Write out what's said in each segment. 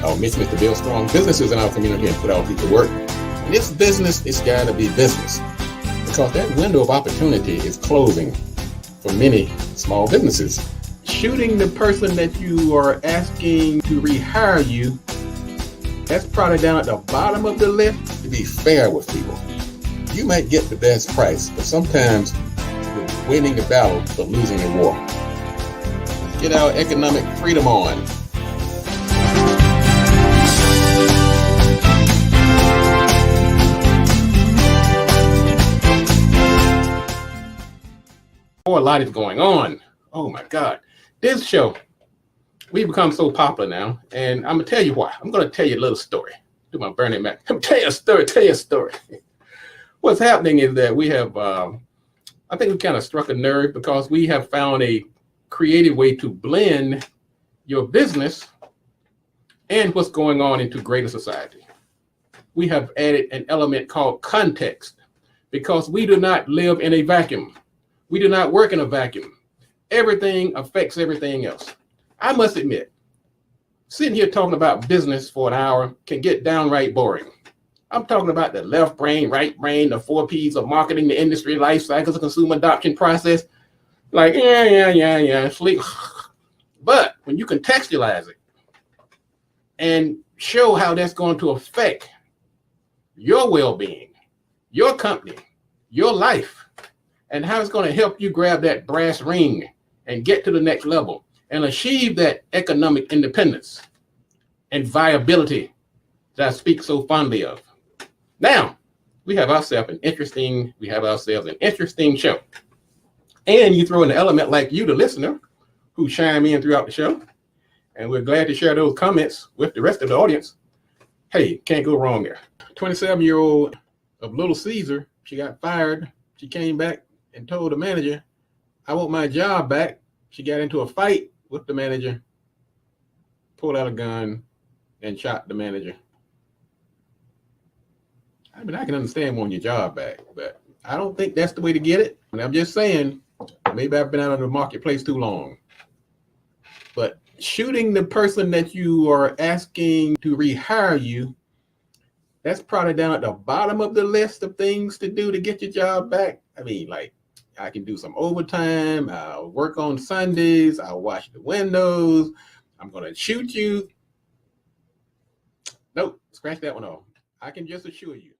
Our mission is to build strong businesses in our community and put our people to work. And this business, it's got to be business, because that window of opportunity is closing for many small businesses. Shooting the person that you are asking to rehire you, that's probably down at the bottom of the list. To be fair with people, you might get the best price, but sometimes you're winning the battle but losing the war. Get our economic freedom on. A lot is going on. Oh my God. This show, we've become so popular now, and I'm gonna tell you why. I'm gonna tell you a little story. Do my Bernie Mac. I'm tell you a story. What's happening is that we have, I think we kind of struck a nerve, because we have found a creative way to blend your business and what's going on into greater society. We have added an element called context, because we do not live in a vacuum. We do not work in a vacuum. Everything affects everything else. I must admit, sitting here talking about business for an hour can get downright boring. I'm talking about the left brain, right brain, the 4 Ps of marketing, the industry, life cycles, the consumer adoption process. Like, yeah, sleep. But when you contextualize it and show how that's going to affect your well-being, your company, your life, and how it's going to help you grab that brass ring and get to the next level and achieve that economic independence and viability that I speak so fondly of. Now, we have ourselves an interesting show. And you throw in an element like you, the listener, who chime in throughout the show. And we're glad to share those comments with the rest of the audience. Hey, can't go wrong there. 27-year-old of Little Caesar, she got fired. She came back and told the manager, I want my job back. She got into a fight with the manager, pulled out a gun, and shot the manager. I mean, I can understand wanting your job back, but I don't think that's the way to get it. And I'm just saying, maybe I've been out of the marketplace too long. But shooting the person that you are asking to rehire you, that's probably down at the bottom of the list of things to do to get your job back. I mean, like, I can do some overtime. I'll work on Sundays. I'll wash the windows. I'm going to shoot you. Nope, scratch that one off. I can just assure you.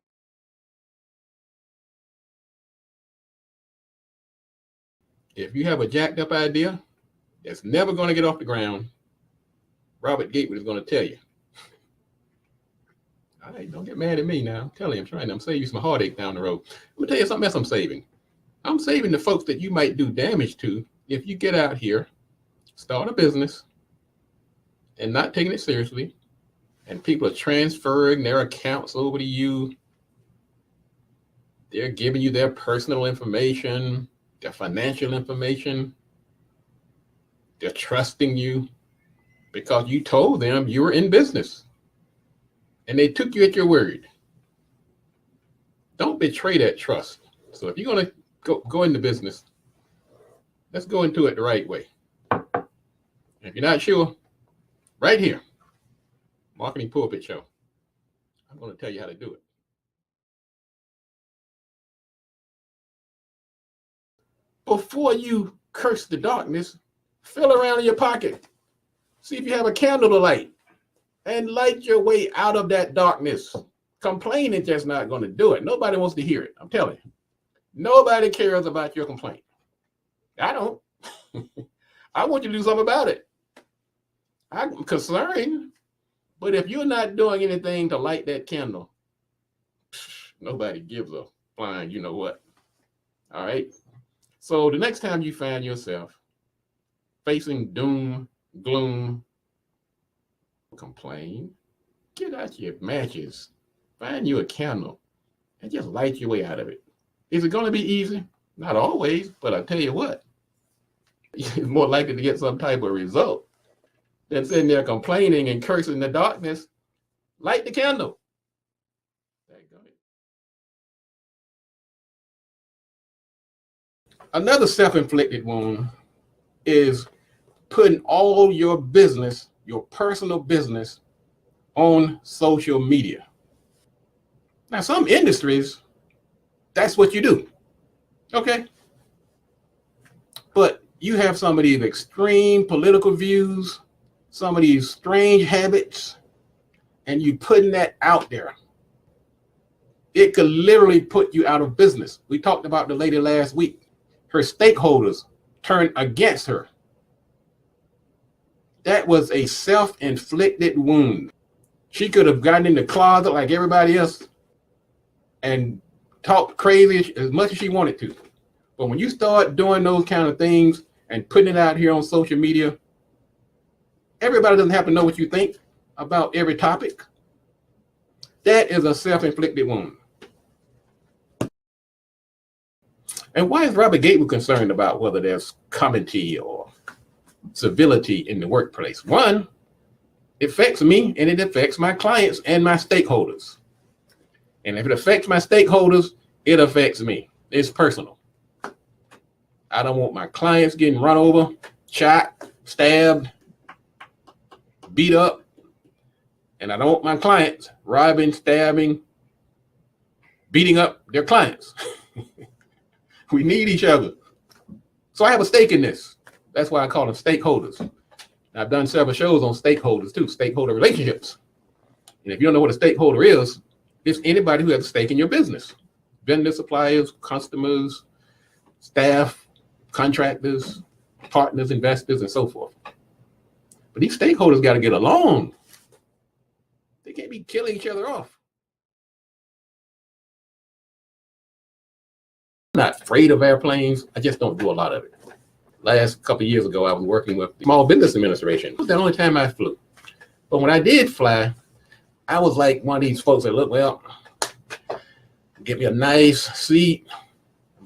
If you have a jacked up idea that's never going to get off the ground, Robert Gatewood is going to tell you. All right, don't get mad at me now. I'm telling you, I'm saving you some heartache down the road. I'm going to tell you something else I'm saving. I'm saving the folks that you might do damage to if you get out here, start a business, and not taking it seriously, and people are transferring their accounts over to you. They're giving you their personal information, their financial information. They're trusting you because you told them you were in business, and they took you at your word. Don't betray that trust. So if you're going to go into business, let's go into it the right way. If you're not sure, right here, Marketing Pulpit Show, I'm going to tell you how to do it. Before you curse the darkness, feel around in your pocket. See if you have a candle to light and light your way out of that darkness. Complaining just not going to do it. Nobody wants to hear it. I'm telling you. Nobody cares about your complaint. I don't. I want you to do something about it. I'm concerned, but if you're not doing anything to light that candle, nobody gives a flying you know what. All right. So the next time you find yourself facing doom, gloom, complain, get out your matches, find you a candle, and just light your way out of it. Is it going to be easy? Not always, but I tell you what, it's more likely to get some type of result than sitting there complaining and cursing the darkness. Light the candle. Another self-inflicted wound is putting all your business, your personal business, on social media. Now, some industries, that's what you do. Okay. But you have some of these extreme political views, some of these strange habits, and you putting that out there. It could literally put you out of business. We talked about the lady last week. Her stakeholders turned against her. That was a self-inflicted wound. She could have gotten in the closet like everybody else and talked crazy as much as she wanted to. But when you start doing those kind of things and putting it out here on social media, everybody doesn't have to know what you think about every topic. That is a self-inflicted wound. And why is Robert Gatewood concerned about whether there's comity or civility in the workplace? One, it affects me and it affects my clients and my stakeholders. And if it affects my stakeholders, it affects me. It's personal. I don't want my clients getting run over, shot, stabbed, beat up. And I don't want my clients robbing, stabbing, beating up their clients. We need each other. So I have a stake in this. That's why I call them stakeholders. I've done several shows on stakeholders too, stakeholder relationships. And if you don't know what a stakeholder is, it's anybody who has a stake in your business. Vendors, suppliers, customers, staff, contractors, partners, investors, and so forth. But these stakeholders got to get along. They can't be killing each other off. I'm not afraid of airplanes. I just don't do a lot of it. Last couple of years ago, I was working with the Small Business Administration. It was the only time I flew. But when I did fly, I was like one of these folks that look, well, get me a nice seat,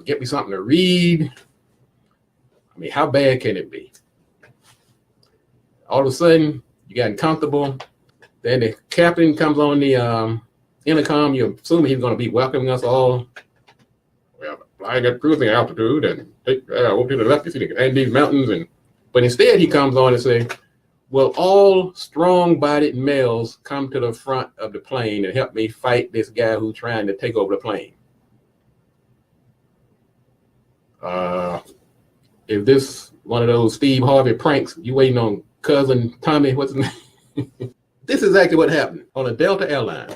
get me something to read. I mean, how bad can it be? All of a sudden, you got comfortable. Then the captain comes on the intercom. You're assuming he's going to be welcoming us all. Well, flying at cruising altitude and over to the left, you see the Andes Mountains. But instead, he comes on and says, will all strong-bodied males come to the front of the plane and help me fight this guy who's trying to take over the plane? Is this one of those Steve Harvey pranks? You waiting on cousin Tommy? What's his name? This is exactly what happened on a Delta airline.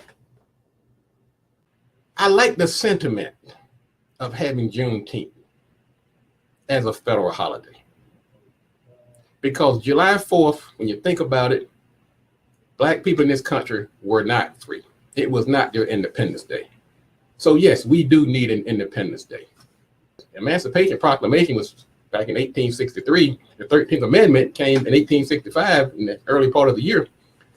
I like the sentiment of having Juneteenth as a federal holiday. Because July 4th, when you think about it, Black people in this country were not free. It was not their Independence Day. So yes, we do need an Independence Day. Emancipation Proclamation was back in 1863. The 13th Amendment came in 1865 in the early part of the year.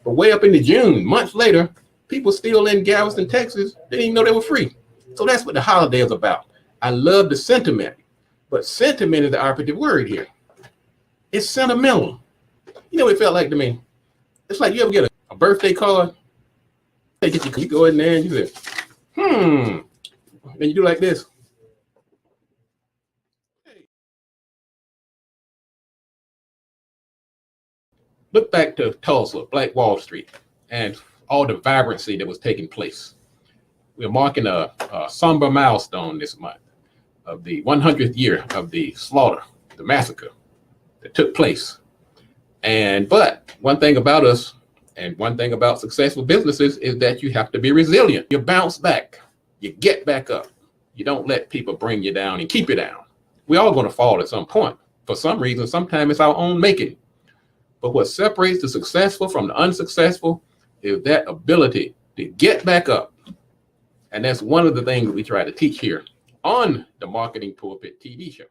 But way up into June, months later, people still in Galveston, Texas, they didn't even know they were free. So that's what the holiday is about. I love the sentiment, but sentiment is the operative word here. It's sentimental. You know what it felt like to me? It's like you ever get a birthday card, you go in there and you say, then you do like this. Look back to Tulsa, Black Wall Street, and all the vibrancy that was taking place. We're marking a somber milestone this month of the 100th year of the slaughter, the massacre that took place. But one thing about us and one thing about successful businesses is that you have to be resilient. You bounce back, you get back up. You don't let people bring you down and keep you down. We're all going to fall at some point. For some reason, sometimes it's our own making. But what separates the successful from the unsuccessful is that ability to get back up. And that's one of the things that we try to teach here on the Marketing Pulpit TV show.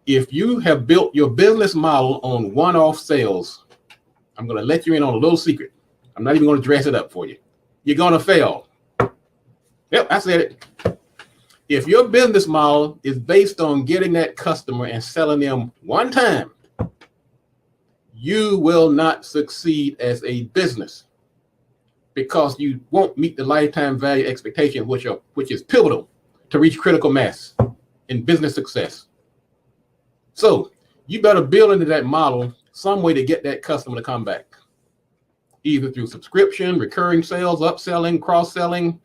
If you have built your business model on one-off sales, I'm going to let you in on a little secret. I'm not even going to dress it up for you. You're going to fail. Yep, I said it. If your business model is based on getting that customer and selling them one time, you will not succeed as a business because you won't meet the lifetime value expectation, which is pivotal to reach critical mass in business success. So You better build into that model some way to get that customer to come back, either through subscription, recurring sales, upselling, cross-selling,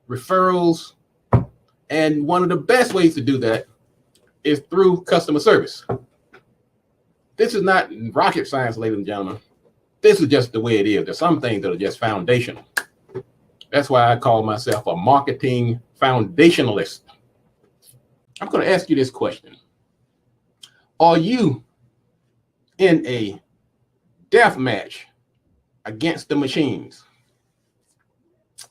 referrals. And one of the best ways to do that is through customer service. This is not rocket science, ladies and gentlemen. This is just the way it is. There's some things that are just foundational. That's why I call myself a marketing foundationalist. I'm going to ask you this question. Are you in a death match against the machines?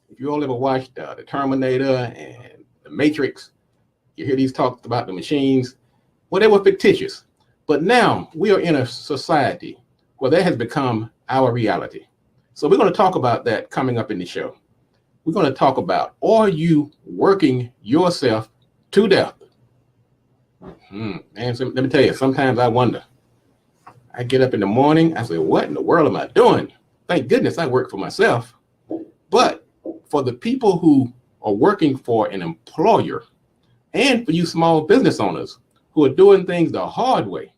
If you all ever watched the Terminator and the Matrix, you hear these talks about the machines. Well, they were fictitious. But now we are in a society where that has become our reality. So we're going to talk about that coming up in the show. We're going to talk about, are you working yourself to death? And so, let me tell you, sometimes I wonder. I get up in the morning, I say, what in the world am I doing? Thank goodness I work for myself. But for the people who are working for an employer, and for you small business owners who are doing things the hard way,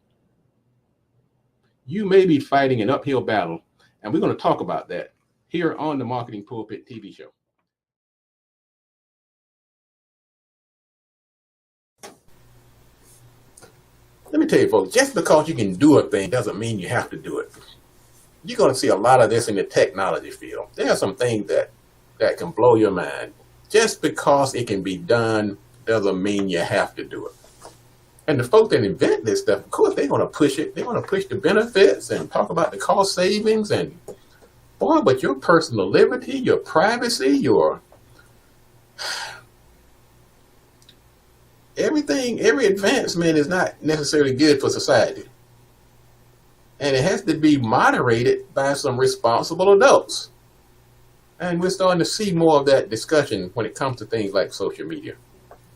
you may be fighting an uphill battle. And we're going to talk about that here on the Marketing Pulpit TV show. Let me tell you, folks, just because you can do a thing doesn't mean you have to do it. You're going to see a lot of this in the technology field. There are some things that can blow your mind. Just because it can be done doesn't mean you have to do it. And the folks that invent this stuff, of course, they're going to push it. They want to push the benefits and talk about the cost savings. And boy, but your personal liberty, your privacy, your everything, every advancement is not necessarily good for society. And it has to be moderated by some responsible adults. And we're starting to see more of that discussion when it comes to things like social media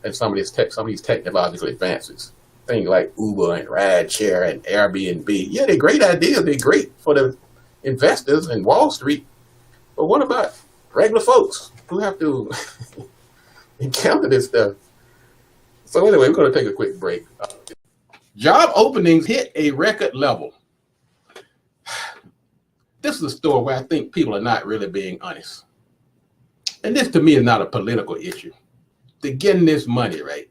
and some of these technological advances. Things like Uber and rideshare and Airbnb. Yeah, they're great ideas. They're great for the investors in Wall Street. But what about regular folks who have to encounter this stuff? So anyway, we're going to take a quick break. Job openings hit a record level. This is a story where I think people are not really being honest. And this to me is not a political issue. They're getting this money, right?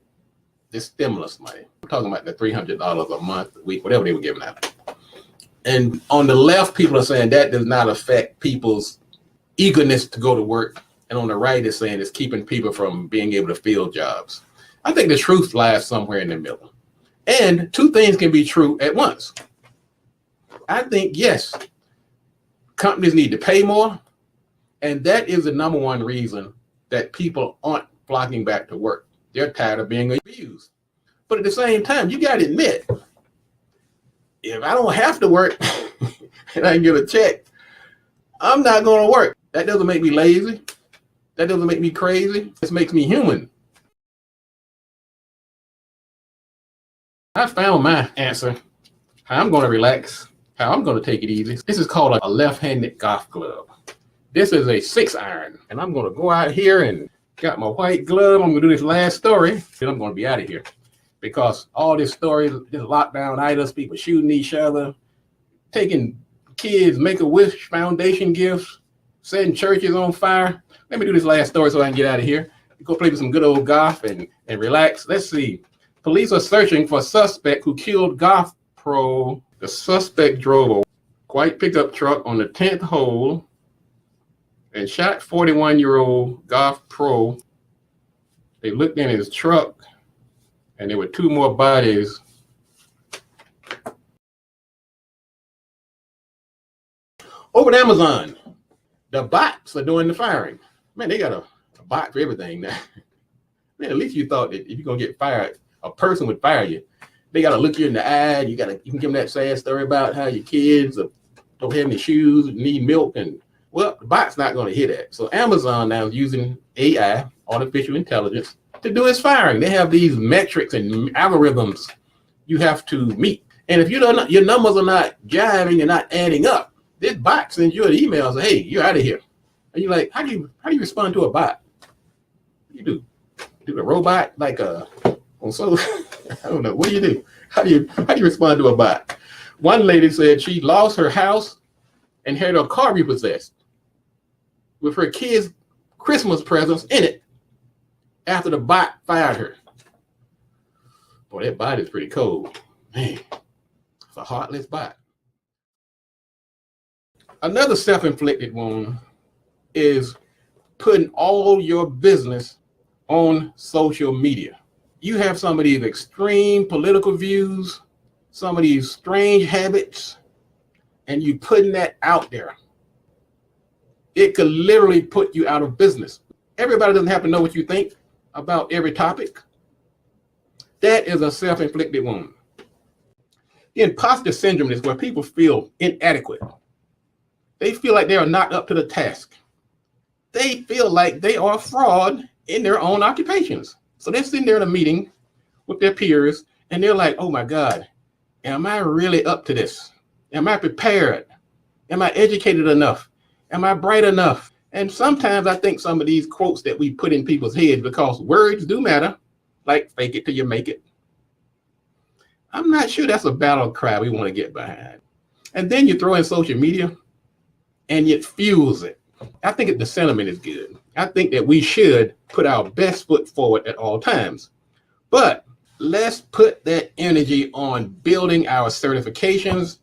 This stimulus money. I'm talking about the $300 a month, a week, whatever they were giving out. And on the left, people are saying that does not affect people's eagerness to go to work. And on the right is saying it's keeping people from being able to fill jobs. I think the truth lies somewhere in the middle. And two things can be true at once. I think, yes, companies need to pay more. And that is the number one reason that people aren't flocking back to work. They're tired of being abused. But at the same time, you got to admit, if I don't have to work and I can get a check, I'm not going to work. That doesn't make me lazy. That doesn't make me crazy. It makes me human. I found my answer, how I'm going to relax, how I'm going to take it easy. This is called a left-handed golf club. This is a 6-iron, and I'm going to go out here and got my white glove. I'm going to do this last story, then I'm going to be out of here. Because all this story, this lockdown items, people shooting each other, taking kids, Make-A-Wish Foundation gifts, setting churches on fire. Let me do this last story so I can get out of here. Go play with some good old golf and relax. Let's see. Police are searching for a suspect who killed golf pro. The suspect drove a white pickup truck on the 10th hole and shot 41-year-old golf pro. They looked in his truck, and there were 2 more bodies. Over at Amazon, the bots are doing the firing. Man, they got a bot for everything now. Man, at least you thought that if you're going to get fired, a person would fire you. They got to look you in the eye. You can give them that sad story about how your kids don't have any shoes, need milk, and well, the bot's not going to hear that. So Amazon now is using AI, artificial intelligence, to do its firing. They have these metrics and algorithms you have to meet. And if your numbers are not jiving, you're not adding up, this bot sends you an email and says, hey, you're out of here. And you're like, how do you respond to a bot? What do you do? Do the robot like on social I don't know. What do you do? How do you respond to a bot? One lady said she lost her house and had her car repossessed with her kids' Christmas presents in it after the bot fired her. Boy, that bot is pretty cold. Man, it's a heartless bot. Another self-inflicted wound is putting all your business on social media. You have some of these extreme political views, some of these strange habits, and you putting that out there. It could literally put you out of business. Everybody doesn't have to know what you think about every topic. That is a self-inflicted wound. The imposter syndrome is where people feel inadequate. They feel like they are not up to the task. They feel like they are a fraud in their own occupations. So they're sitting there in a meeting with their peers and they're like, oh my God, am I really up to this? Am I prepared? Am I educated enough? Am I bright enough? And sometimes I think some of these quotes that we put in people's heads, because words do matter, like fake it till you make it. I'm not sure that's a battle cry we want to get behind. And then you throw in social media and it fuels it. I think the sentiment is good. I think that we should put our best foot forward at all times. But let's put that energy on building our certifications,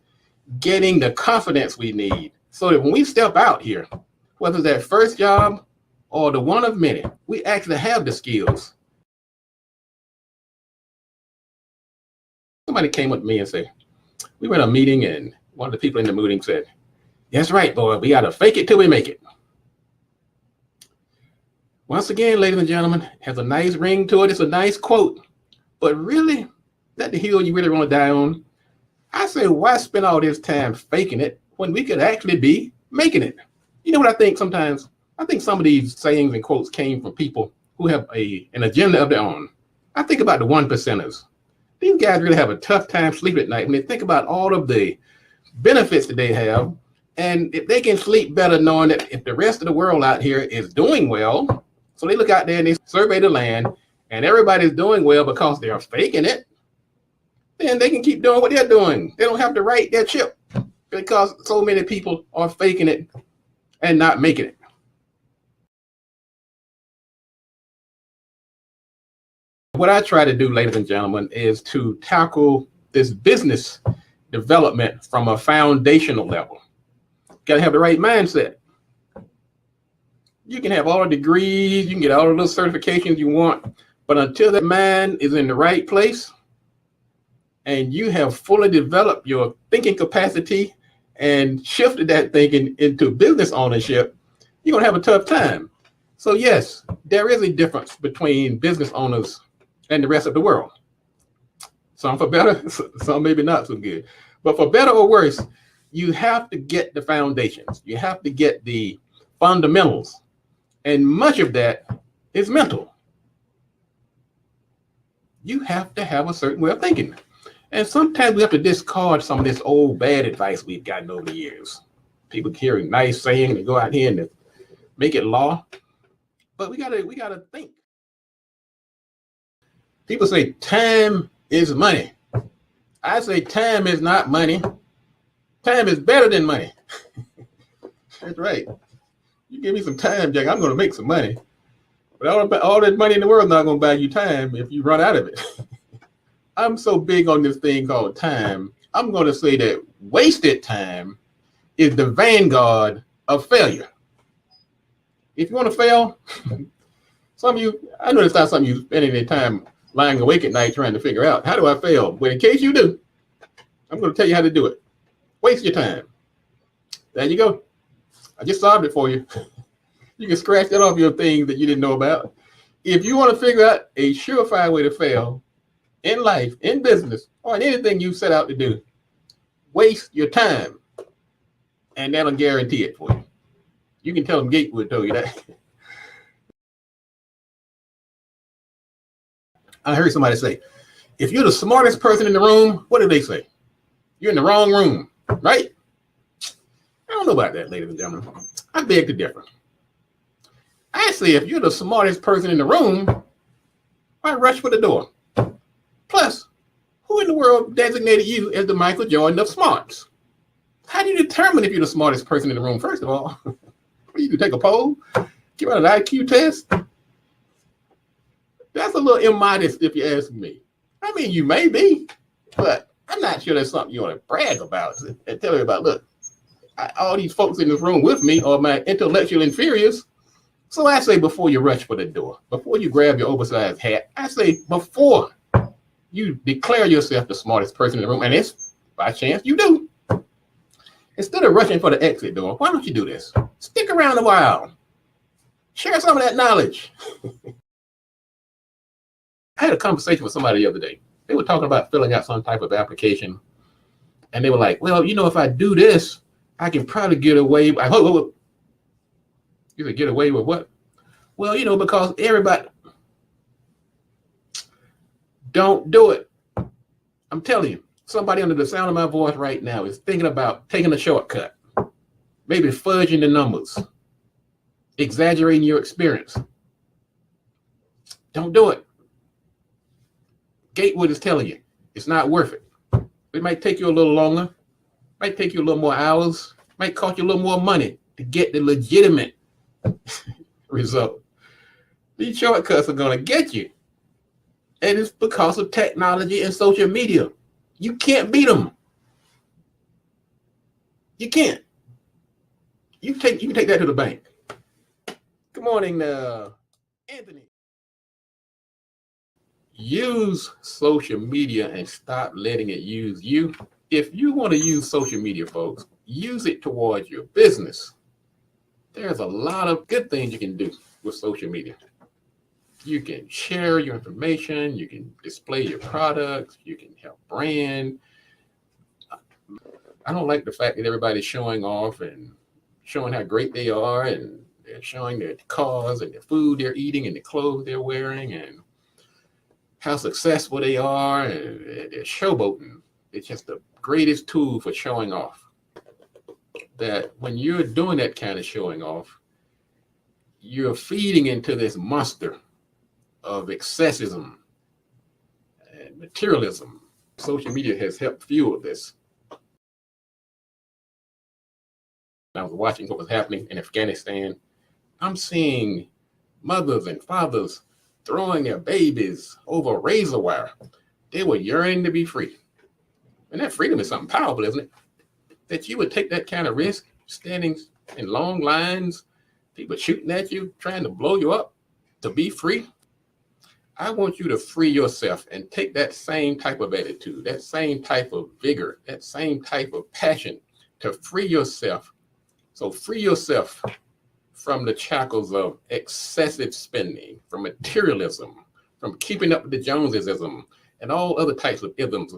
getting the confidence we need so that when we step out here, whether it's that first job or the one of many, we actually have the skills. Somebody came up to me and said, we were in a meeting and one of the people in the meeting said, that's right, boy, we got to fake it till we make it. Once again, ladies and gentlemen, has a nice ring to it. It's a nice quote, but really, that the hill you really want to die on. I say, why spend all this time faking it when we could actually be making it? You know what I think sometimes? I think some of these sayings and quotes came from people who have an agenda of their own. I think about the 1%ers. These guys really have a tough time sleeping at night when they think about all of the benefits that they have. And if they can sleep better knowing that if the rest of the world out here is doing well, so they look out there and they survey the land and everybody's doing well because they're faking it, then they can keep doing what they're doing. They don't have to write their chip because so many people are faking it and not making it. What I try to do, ladies and gentlemen, is to tackle this business development from a foundational level. Got to have the right mindset. You can have all the degrees, you can get all the little certifications you want, but until that mind is in the right place and you have fully developed your thinking capacity and shifted that thinking into business ownership, you're going to have a tough time. So yes, there is a difference between business owners and the rest of the world. Some for better, some maybe not so good. But for better or worse, you have to get the foundations. You have to get the fundamentals. And much of that is mental. You have to have a certain way of thinking. And sometimes we have to discard some of this old bad advice we've gotten over the years. People hearing nice saying and go out here and make it law. But we gotta think. People say time is money. I say time is not money. Time is better than money. That's right. You give me some time, Jack, I'm going to make some money. But all that money in the world is not going to buy you time if you run out of it. I'm so big on this thing called time. I'm going to say that wasted time is the vanguard of failure. If you want to fail, some of you, I know it's not something you spend any time lying awake at night trying to figure out. How do I fail? But in case you do, I'm going to tell you how to do it. Waste your time. There you go. I just solved it for you. You can scratch that off your things that you didn't know about. If you want to figure out a surefire way to fail in life, in business, or in anything you set out to do, waste your time. And that'll guarantee it for you. You can tell them Gatewood told you that. I heard somebody say, if you're the smartest person in the room, what did they say? You're in the wrong room, right? I don't know about that, ladies and gentlemen. I beg to differ. I say if you're the smartest person in the room, why rush for the door? Plus, world designated you as the Michael Jordan of smarts. How do you determine if you're the smartest person in the room? First of all, you can take a poll, give out an IQ test. That's a little immodest if you ask me. I mean, you may be, but I'm not sure that's something you want to brag about and tell everybody, look, all these folks in this room with me are my intellectual inferiors. So I say before you rush for the door, before you grab your oversized hat, I say before you declare yourself the smartest person in the room, and it's by chance you do, instead of rushing for the exit door, why don't you do this? Stick around a while. Share some of that knowledge. I had a conversation with somebody the other day. They were talking about filling out some type of application. And they were like, well, if I do this, I can probably get away. I hope you could get away with what? Well, because everybody don't do it. I'm telling you, somebody under the sound of my voice right now is thinking about taking a shortcut, maybe fudging the numbers, exaggerating your experience. Don't do it. Gatewood is telling you it's not worth it. It might take you a little longer, might take you a little more hours, might cost you a little more money to get the legitimate result. These shortcuts are going to get you. And it's because of technology and social media. You can't beat them. You can't. You can take that to the bank. Good morning, Anthony. Use social media and stop letting it use you. If you want to use social media, folks, use it towards your business. There's a lot of good things you can do with social media. You can share your information, you can display your products, you can help brand. I don't like the fact that everybody's showing off and showing how great they are, and they're showing their cars and the food they're eating and the clothes they're wearing and how successful they are, and they're showboating. It's just the greatest tool for showing off. That when you're doing that kind of showing off, you're feeding into this monster of excessism and materialism. Social media has helped fuel this. I was watching what was happening in Afghanistan. I'm seeing mothers and fathers throwing their babies over razor wire. They were yearning to be free. And that freedom is something powerful, isn't it? That you would take that kind of risk, standing in long lines, people shooting at you, trying to blow you up to be free. I want you to free yourself and take that same type of attitude, that same type of vigor, that same type of passion to free yourself. So free yourself from the shackles of excessive spending, from materialism, from keeping up with the Jonesism, and all other types of isms.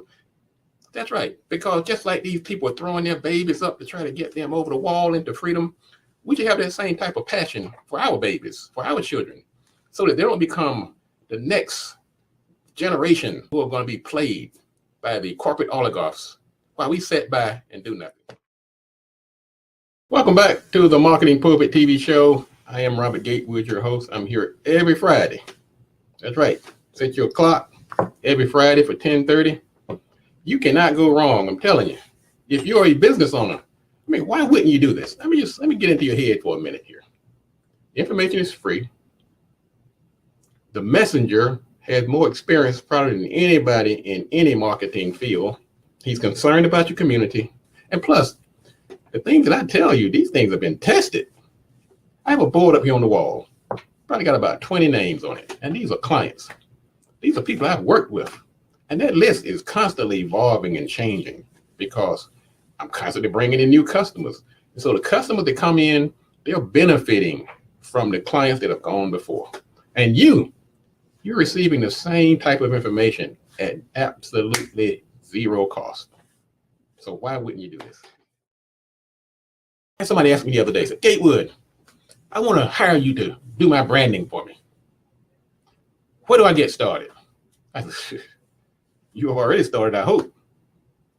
That's right, because just like these people are throwing their babies up to try to get them over the wall into freedom, we should have that same type of passion for our babies, for our children, so that they don't become the next generation who are going to be played by the corporate oligarchs while we sit by and do nothing. Welcome back to the Marketing Pulpit TV show. I am Robert Gatewood, your host. I'm here every Friday. That's right. Set your clock every Friday for 10:30. You cannot go wrong. I'm telling you. If you're a business owner, why wouldn't you do this? Let me get into your head for a minute here. Information is free. The messenger has more experience probably than anybody in any marketing field. He's concerned about your community. And plus, the things that I tell you, these things have been tested. I have a board up here on the wall. Probably got about 20 names on it. And these are clients. These are people I've worked with. And that list is constantly evolving and changing because I'm constantly bringing in new customers. And so the customers that come in, they're benefiting from the clients that have gone before. And you're receiving the same type of information at absolutely zero cost. So why wouldn't you do this? And somebody asked me the other day, said, Gatewood, I want to hire you to do my branding for me. Where do I get started? I said, you have already started, I hope.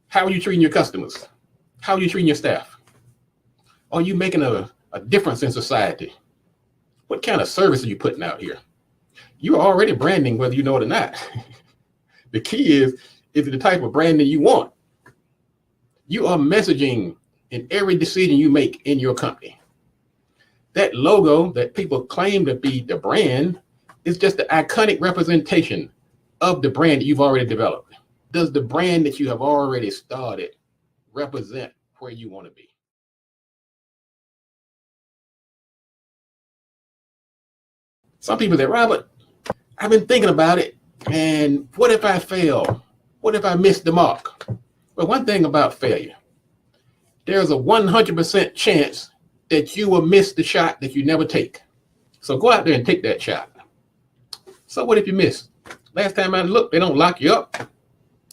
How are you treating your customers? How are you treating your staff? Are you making a difference in society? What kind of service are you putting out here? You're already branding whether you know it or not. The key is Is it the type of branding you want? You are messaging in every decision you make in your company. That logo that people claim to be the brand is just the iconic representation of the brand that you've already developed. Does the brand that you have already started represent where you want to be? Some people say, Robert, I've been thinking about it, and what if I fail? What if I miss the mark? Well, one thing about failure, there's a 100% chance that you will miss the shot that you never take. So go out there and take that shot. So what if you miss? Last time I looked, they don't lock you up.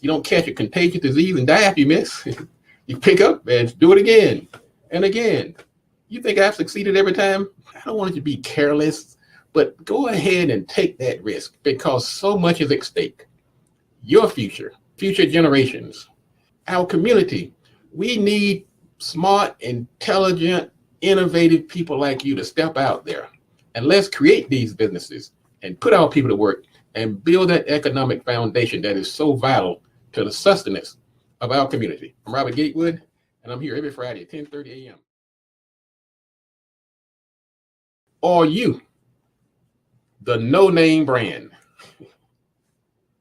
You don't catch a contagious disease and die if you miss. You pick up and do it again and again. You think I've succeeded every time? I don't want you to be careless, but go ahead and take that risk because so much is at stake. Your future, future generations, our community. We need smart, intelligent, innovative people like you to step out there and let's create these businesses and put our people to work and build that economic foundation that is so vital to the sustenance of our community. I'm Robert Gatewood, and I'm here every Friday at 10:30 a.m. Are you the no-name brand?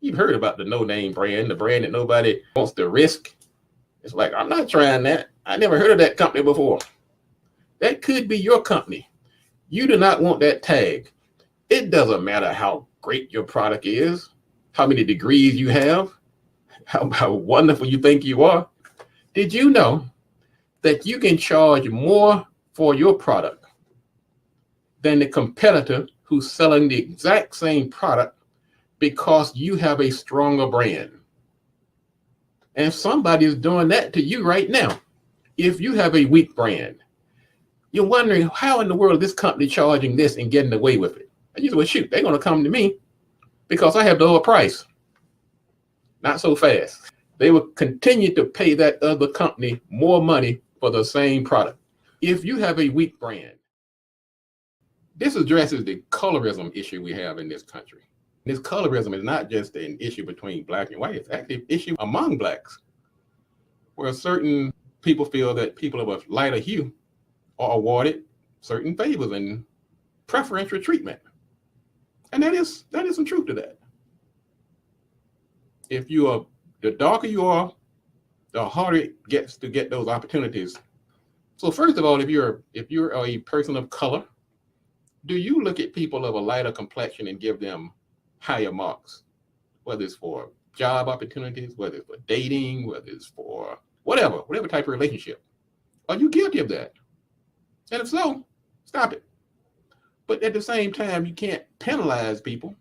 You've heard about the no-name brand, the brand that nobody wants to risk. It's like, I'm not trying that. I never heard of that company before. That could be your company. You do not want that tag. It doesn't matter how great your product is, how many degrees you have, how wonderful you think you are. Did you know that you can charge more for your product than the competitor who's selling the exact same product because you have a stronger brand? And somebody is doing that to you right now. If you have a weak brand, you're wondering how in the world is this company charging this and getting away with it? And you say, well, shoot, they're going to come to me because I have the lower price. Not so fast. They will continue to pay that other company more money for the same product. If you have a weak brand, this addresses the colorism issue we have in this country. This colorism is not just an issue between black and white, it's actually an issue among blacks, where certain people feel that people of a lighter hue are awarded certain favors and preferential treatment. And that is some truth to that. If you are, the darker you are, the harder it gets to get those opportunities. So first of all, if you're a person of color, do you look at people of a lighter complexion and give them higher marks, whether it's for job opportunities, whether it's for dating, whether it's for whatever type of relationship? Are you guilty of that? And if so, stop it. But at the same time, you can't penalize people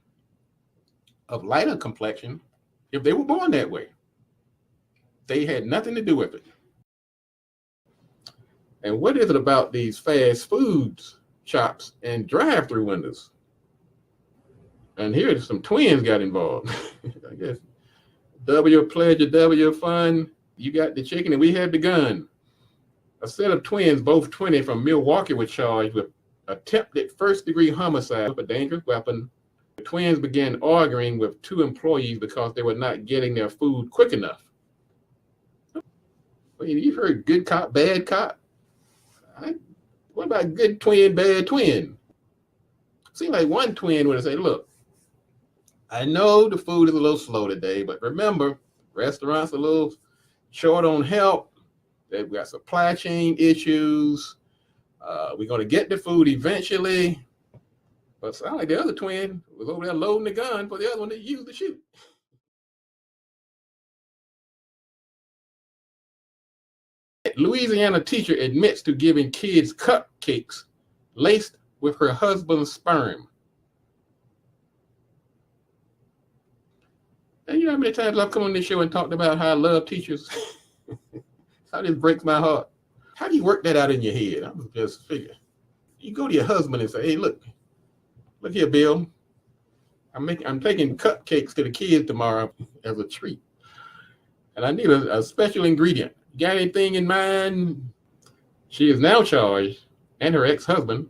of lighter complexion if they were born that way. They had nothing to do with it. And what is it about these fast foods shops and drive-through windows? And here some twins got involved. I guess W pleasure, W fun. You got the chicken and we had the gun. A set of twins, both 20 from Milwaukee, were charged with attempted first-degree homicide with a dangerous weapon. The twins began arguing with two employees because they were not getting their food quick enough. Well, you've heard good cop, bad cop. What about good twin, bad twin? Seems like one twin would have said, look, I know the food is a little slow today, but remember, restaurants are a little short on help. They've got supply chain issues. We're going to get the food eventually. But it sounds like the other twin was over there loading the gun for the other one to use to shoot. Louisiana teacher admits to giving kids cupcakes laced with her husband's sperm. And you know how many times I've come on this show and talked about how I love teachers? How this breaks my heart. How do you work that out in your head? I'm just figuring. You go to your husband and say, hey, look here, Bill. I'm taking cupcakes to the kids tomorrow as a treat. And I need a special ingredient. You got anything in mind? She is now charged, and her ex-husband,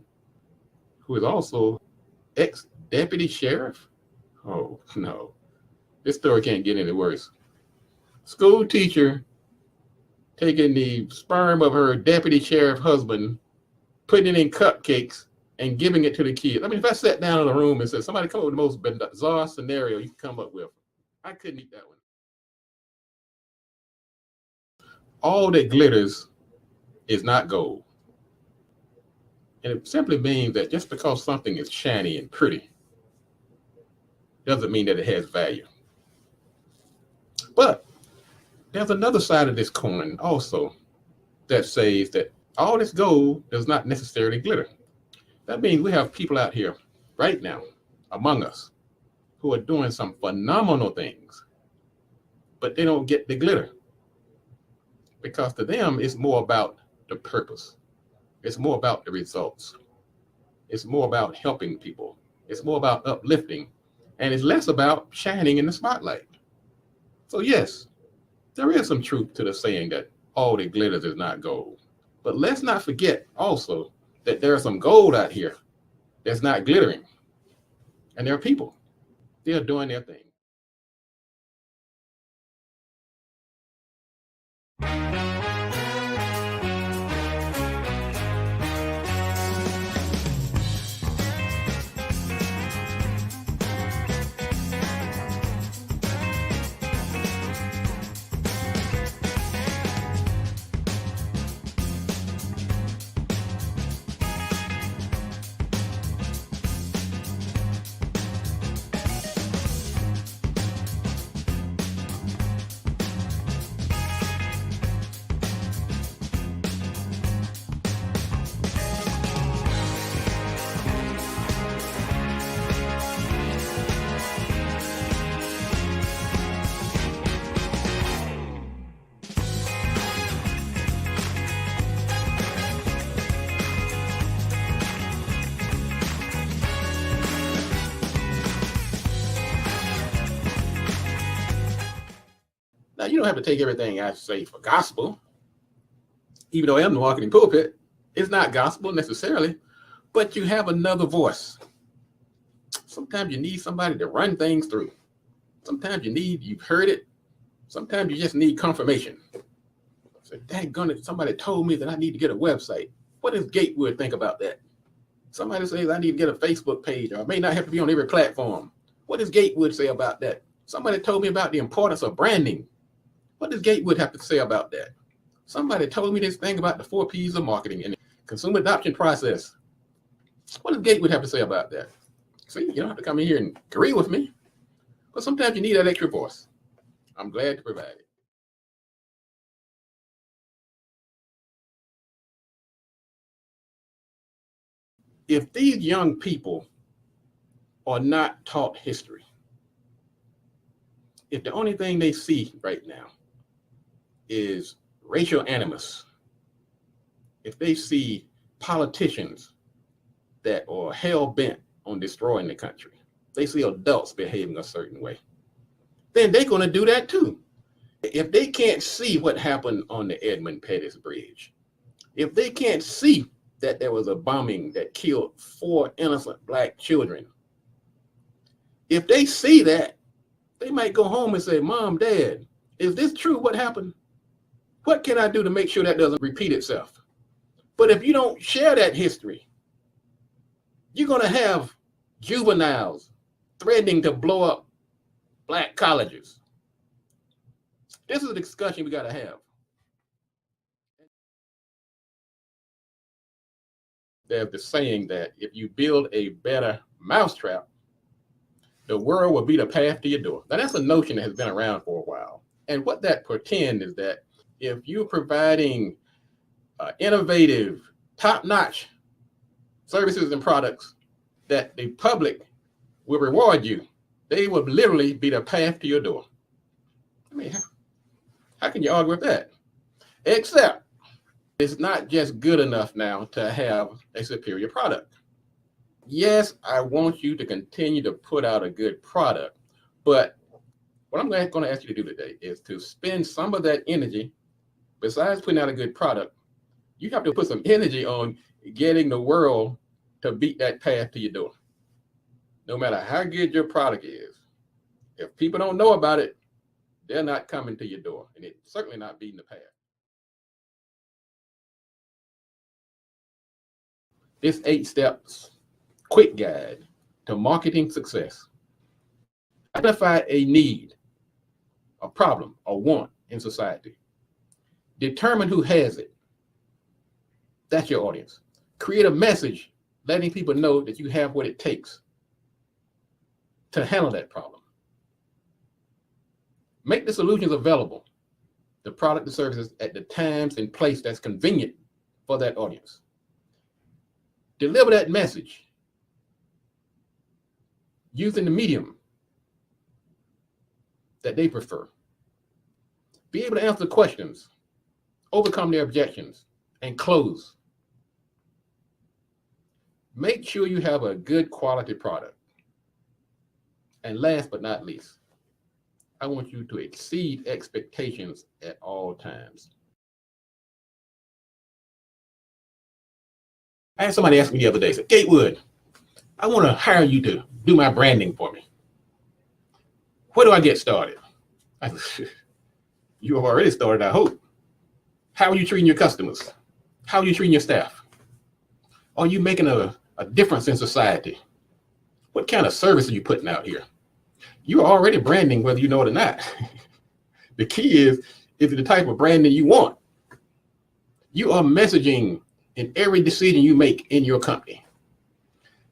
who is also ex-deputy sheriff. Oh, no. This story can't get any worse. School teacher taking the sperm of her deputy sheriff husband, putting it in cupcakes and giving it to the kids. I mean, if I sat down in a room and said, somebody come up with the most bizarre scenario you can come up with, I couldn't eat that one. All that glitters is not gold. And it simply means that just because something is shiny and pretty doesn't mean that it has value. But there's another side of this coin also that says that all this gold does not necessarily glitter. That means we have people out here right now among us who are doing some phenomenal things, but they don't get the glitter. Because to them, it's more about the purpose. It's more about the results. It's more about helping people. It's more about uplifting. And it's less about shining in the spotlight. So yes, there is some truth to the saying that all that glitters is not gold. But let's not forget also that there's some gold out here that's not glittering. And there are people. They're doing their thing. Now, you don't have to take everything I say for gospel. Even though I am the marketing pulpit, it's not gospel necessarily, but you have another voice. Sometimes you need somebody to run things through. Sometimes you've heard it. Sometimes you just need confirmation. So, daggone it, somebody told me that I need to get a website. What does Gatewood think about that? Somebody says I need to get a Facebook page, or I may not have to be on every platform. What does Gatewood say about that? Somebody told me about the importance of branding. What does Gatewood have to say about that? Somebody told me this thing about the 4 P's of marketing and the consumer adoption process. What does Gatewood have to say about that? See, you don't have to come in here and agree with me, but sometimes you need that extra voice. I'm glad to provide it. If these young people are not taught history, if the only thing they see right now is racial animus, if they see politicians that are hell-bent on destroying the country, they see adults behaving a certain way, then they're going to do that too. If they can't see what happened on the Edmund Pettus Bridge, if they can't see that there was a bombing that killed 4 innocent Black children, if they see that, they might go home and say, Mom, Dad, is this true? What happened? What can I do to make sure that doesn't repeat itself? But if you don't share that history, you're going to have juveniles threatening to blow up Black colleges. This is a discussion we got to have. There's the saying that if you build a better mousetrap, the world will be the path to your door. Now, that's a notion that has been around for a while. And what that portends is that if you're providing innovative, top-notch services and products, that the public will reward you. They will literally be the path to your door. I mean, how can you argue with that? Except it's not just good enough now to have a superior product. Yes, I want you to continue to put out a good product, but what I'm going to ask you to do today is to spend some of that energy, besides putting out a good product, you have to put some energy on getting the world to beat that path to your door. No matter how good your product is, if people don't know about it, They're not coming to your door, and it's certainly not beating the path. This 8 steps quick guide to marketing success. Identify a need, a problem, a want in society. Determine who has it. That's your audience. Create a message letting people know that you have what it takes to handle that problem. Make the solutions available, the product, the services, at the times and place that's convenient for that audience. Deliver that message using the medium that they prefer. Be able to answer questions, overcome their objections, and close. Make sure you have a good quality product. And last but not least, I want you to exceed expectations at all times. I had somebody ask me the other day, said, Gatewood, I want to hire you to do my branding for me. Where do I get started? I said, you have already started, I hope. How are you treating your customers? How are you treating your staff? Are you making a difference in society? What kind of service are you putting out here? You're already branding whether you know it or not. The key is it the type of branding you want? You are messaging in every decision you make in your company.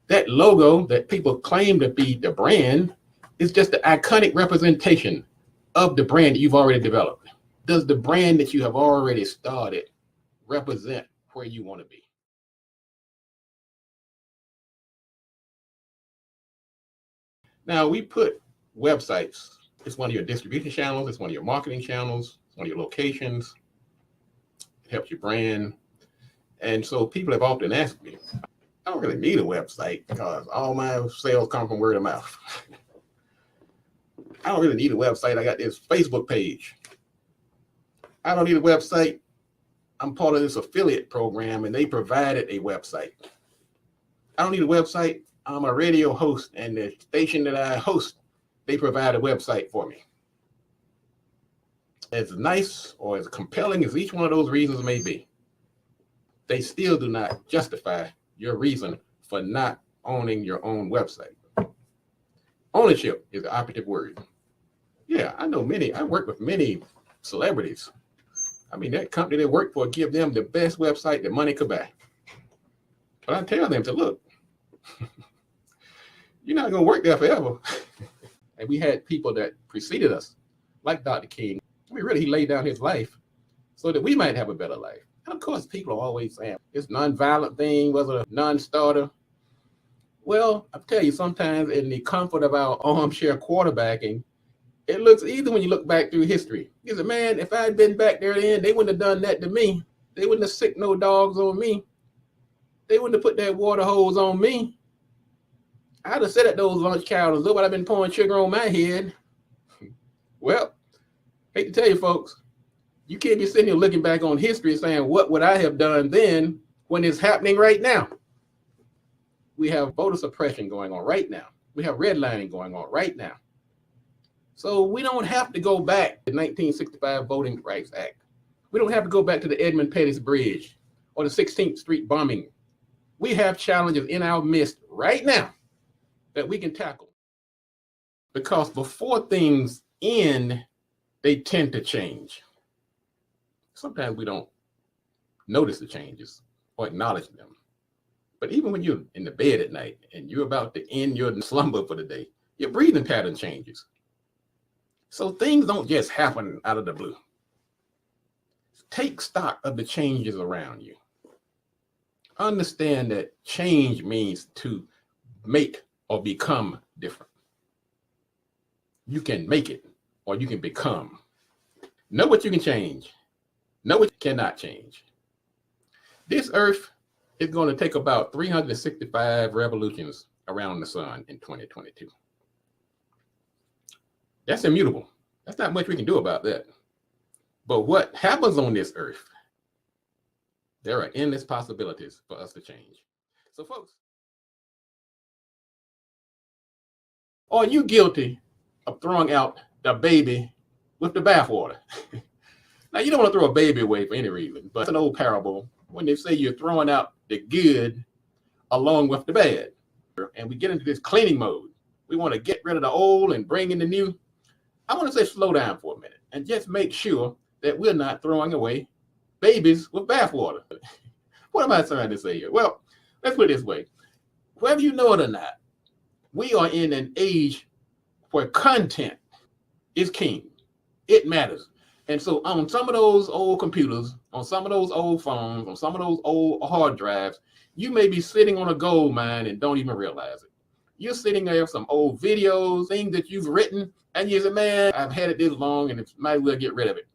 That logo that people claim to be the brand is just the iconic representation of the brand that you've already developed. Does the brand that you have already started represent where you want to be? Now, we put websites. It's one of your distribution channels. It's one of your marketing channels. It's one of your locations. It helps your brand. And so people have often asked me, I don't really need a website because all my sales come from word of mouth. I don't really need a website. I got this Facebook page. I don't need a website. I'm part of this affiliate program and they provided a website. I don't need a website. I'm a radio host and the station that I host, they provide a website for me. As nice or as compelling as each one of those reasons may be, they still do not justify your reason for not owning your own website. Ownership is the operative word. Yeah, I know I work with many celebrities. I mean, that company they work for give them the best website that money could buy. But I tell them to look, you're not going to work there forever. And we had people that preceded us, like Dr. King. I mean, really, he laid down his life so that we might have a better life. And of course, people are always saying, this nonviolent thing was a non-starter. Well, I'll tell you, sometimes in the comfort of our armchair quarterbacking, it looks easy when you look back through history. You say, man, if I had been back there then, they wouldn't have done that to me. They wouldn't have sicked no dogs on me. They wouldn't have put that water hose on me. I'd have sat at those lunch counters. Look what I've been pouring sugar on my head. Well, hate to tell you folks, you can't be sitting here looking back on history saying, what would I have done then when it's happening right now? We have voter suppression going on right now. We have redlining going on right now. So we don't have to go back to the 1965 Voting Rights Act. We don't have to go back to the Edmund Pettus Bridge or the 16th Street bombing. We have challenges in our midst right now that we can tackle. Because before things end, they tend to change. Sometimes we don't notice the changes or acknowledge them. But even when you're in the bed at night and you're about to end your slumber for the day, your breathing pattern changes. So things don't just happen out of the blue. Take stock of the changes around you. Understand that change means to make or become different. You can make it or you can become. Know what you can change. Know what you cannot change. This earth is going to take about 365 revolutions around the sun in 2022. That's immutable. That's not much we can do about that. But what happens on this earth, there are endless possibilities for us to change. So folks, are you guilty of throwing out the baby with the bathwater. Now, you don't want to throw a baby away for any reason, but it's an old parable when they say you're throwing out the good along with the bad. And we get into this cleaning mode. We want to get rid of the old and bring in the new. I want to say slow down for a minute and just make sure that we're not throwing away babies with bathwater. What am I trying to say here? Well, let's put it this way. Whether you know it or not, we are in an age where content is king. It matters. And so on some of those old computers, on some of those old phones, on some of those old hard drives, you may be sitting on a gold mine and don't even realize it. You're sitting there with some old videos, things that you've written, and you say, man, I've had it this long and it might as well get rid of it.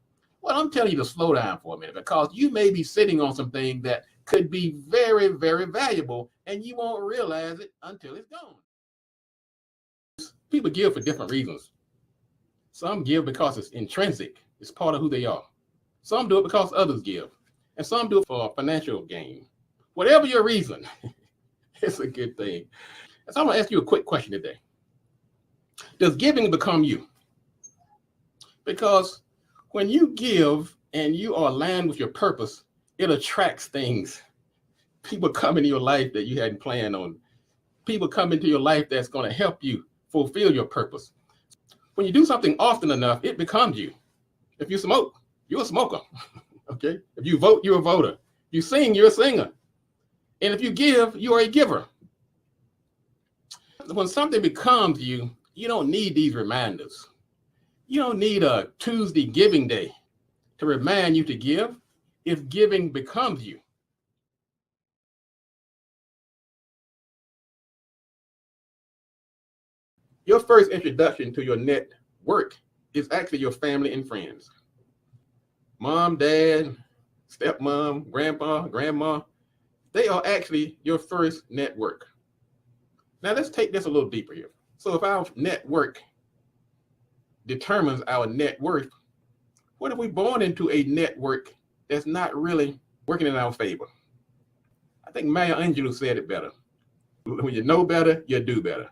Well, I'm telling you to slow down for a minute because you may be sitting on something that could be very, very valuable and you won't realize it until it's gone. People give for different reasons. Some give because it's intrinsic. It's part of who they are. Some do it because others give. And some do it for financial gain. Whatever your reason, it's a good thing. So I'm going to ask you a quick question today. Does giving become you? Because when you give and you are aligned with your purpose, it attracts things. People come into your life that you hadn't planned on. People come into your life that's going to help you fulfill your purpose. When you do something often enough, it becomes you. If you smoke, you're a smoker. Okay? If you vote, you're a voter. You sing, you're a singer. And if you give, you are a giver. When something becomes you, you don't need these reminders. You don't need a Tuesday giving day to remind you to give if giving becomes you. Your first introduction to your network is actually your family and friends. Mom, dad, stepmom, grandpa, grandma, they are actually your first network. Now let's take this a little deeper here. So if our network determines our net worth, what if we're born into a network that's not really working in our favor? I think Maya Angelou said it better. When you know better, you do better.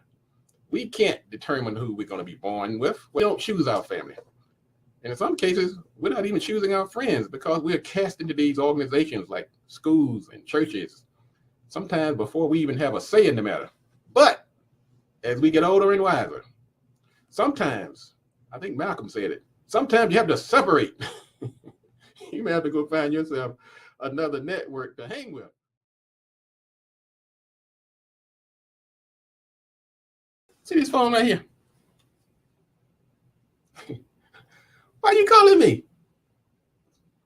We can't determine who we're going to be born with. We don't choose our family. And in some cases, we're not even choosing our friends because we're cast into these organizations like schools and churches, sometimes before we even have a say in the matter. But as we get older and wiser, sometimes, I think Malcolm said it, sometimes you have to separate. You may have to go find yourself another network to hang with. See this phone right here? Why are you calling me?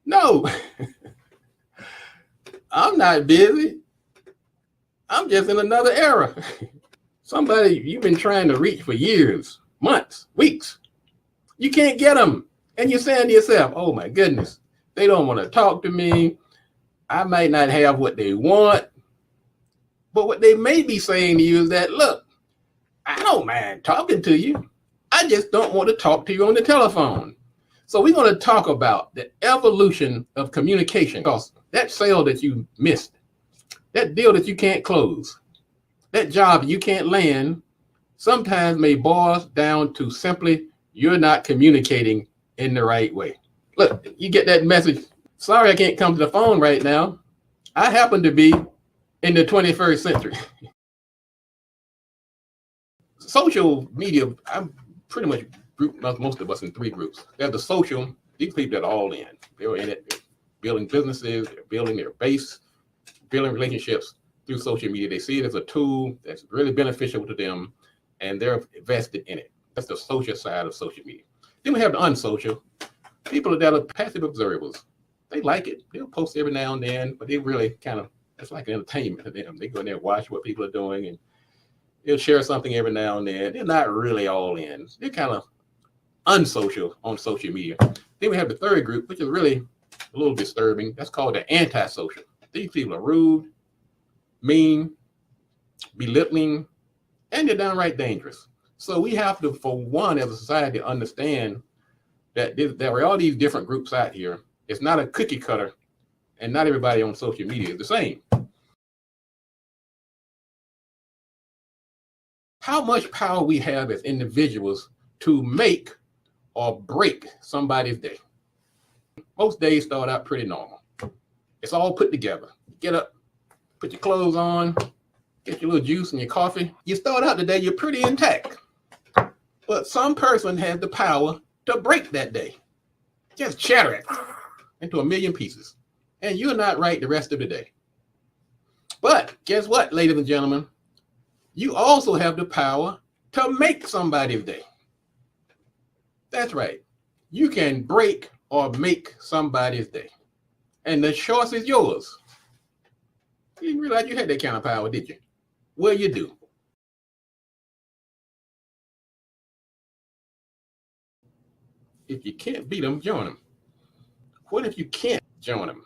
No, I'm not busy. I'm just in another era. Somebody you've been trying to reach for years, months, weeks. You can't get them. And you're saying to yourself, oh my goodness, they don't want to talk to me. I might not have what they want. But what they may be saying to you is that, look, I don't mind talking to you. I just don't want to talk to you on the telephone. So we're going to talk about the evolution of communication, because that sale that you missed, that deal that you can't close, that job you can't land, sometimes may boil down to simply you're not communicating in the right way. Look, you get that message, sorry, I can't come to the phone right now. I happen to be in the 21st century. Social media, I'm pretty much group most of us in three groups. There's the social, these people that are all in. They're in it, they're building businesses, they're building their base, building relationships through social media. They see it as a tool that's really beneficial to them, and they're invested in it. That's the social side of social media. Then we have the unsocial, people that are passive observers. They like it. They'll post every now and then, but they really kind of, it's like an entertainment to them. They go in there and watch what people are doing, and they'll share something every now and then. They're not really all in. They're kind of unsocial on social media. Then we have the third group, which is really a little disturbing. That's called the antisocial. These people are rude, mean, belittling, and they're downright dangerous. So we have to, for one, as a society, understand that there are all these different groups out here. It's not a cookie cutter, and not everybody on social media is the same. How much power we have as individuals to make or break somebody's day. Most days start out pretty normal. It's all put together. Get up, put your clothes on, get your little juice and your coffee. You start out the day, you're pretty intact. But some person has the power to break that day. Just shatter it into a million pieces. And you're not right the rest of the day. But guess what, ladies and gentlemen? You also have the power to make somebody's day. That's right. You can break or make somebody's day. And the choice is yours. You didn't realize you had that kind of power, did you? Well, you do. If you can't beat them, join them. What if you can't join them?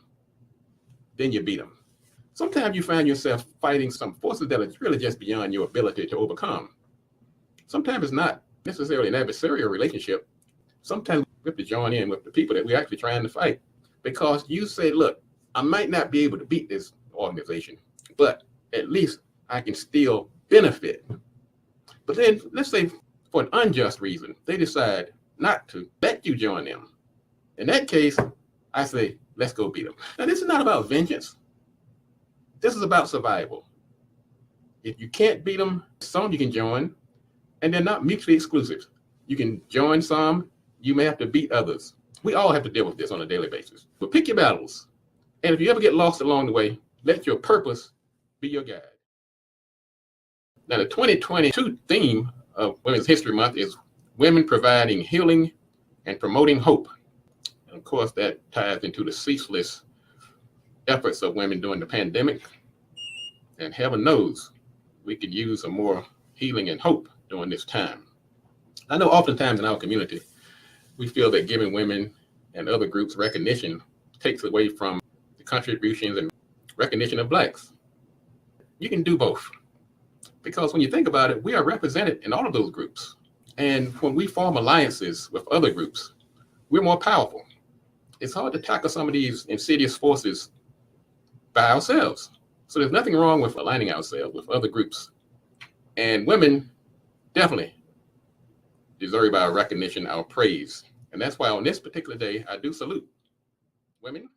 Then you beat them. Sometimes you find yourself fighting some forces that are really just beyond your ability to overcome. Sometimes it's not necessarily an adversarial relationship. Sometimes we have to join in with the people that we're actually trying to fight. Because you say, look, I might not be able to beat this organization, but at least I can still benefit. But then let's say for an unjust reason, they decide not to let you join them. In that case, I say, let's go beat them. Now, this is not about vengeance. This is about survival. If you can't beat them, some you can join, and they're not mutually exclusive. You can join some, you may have to beat others. We all have to deal with this on a daily basis. But pick your battles. And if you ever get lost along the way, let your purpose be your guide. Now, the 2022 theme of Women's History Month is Women Providing Healing and Promoting Hope. And of course, that ties into the ceaseless efforts of women during the pandemic. And heaven knows we could use some more healing and hope during this time. I know oftentimes in our community, we feel that giving women and other groups recognition takes away from the contributions and recognition of Blacks. You can do both. Because when you think about it, we are represented in all of those groups. And when we form alliances with other groups, we're more powerful. It's hard to tackle some of these insidious forces by ourselves. So there's nothing wrong with aligning ourselves with other groups. And women definitely deserve our recognition, our praise. And that's why on this particular day, I do salute women.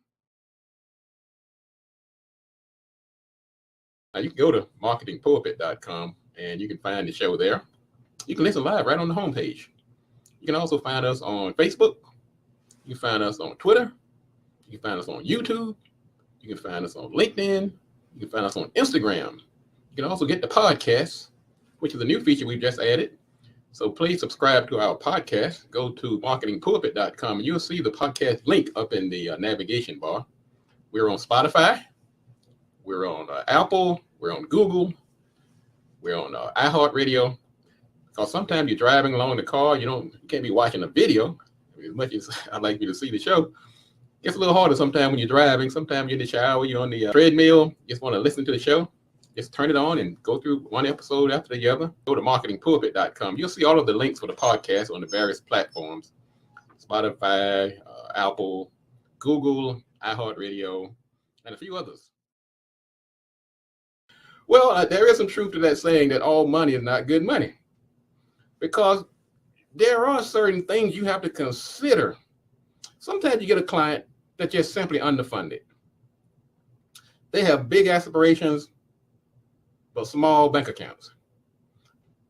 Now you can go to marketingpulpit.com and you can find the show there. You can listen live right on the homepage. You can also find us on Facebook. You can find us on Twitter. You can find us on YouTube. You can find us on LinkedIn. You can find us on Instagram. You can also get the podcast, which is a new feature we've just added. So please subscribe to our podcast. Go to marketingpulpit.com and you'll see the podcast link up in the navigation bar. We're on Spotify. We're on Apple. We're on Google. We're on iHeartRadio. Because sometimes you're driving along in the car, you can't be watching a video. As much as I'd like you to see the show, it's a little harder sometimes when you're driving. Sometimes you're in the shower, you're on the treadmill, you just want to listen to the show. Just turn it on and go through one episode after the other. Go to marketingpulpit.com. You'll see all of the links for the podcast on the various platforms: Spotify, Apple, Google, iHeartRadio, and a few others. Well, there is some truth to that saying that all money is not good money, because there are certain things you have to consider. Sometimes you get a client that's just simply underfunded. They have big aspirations, but small bank accounts.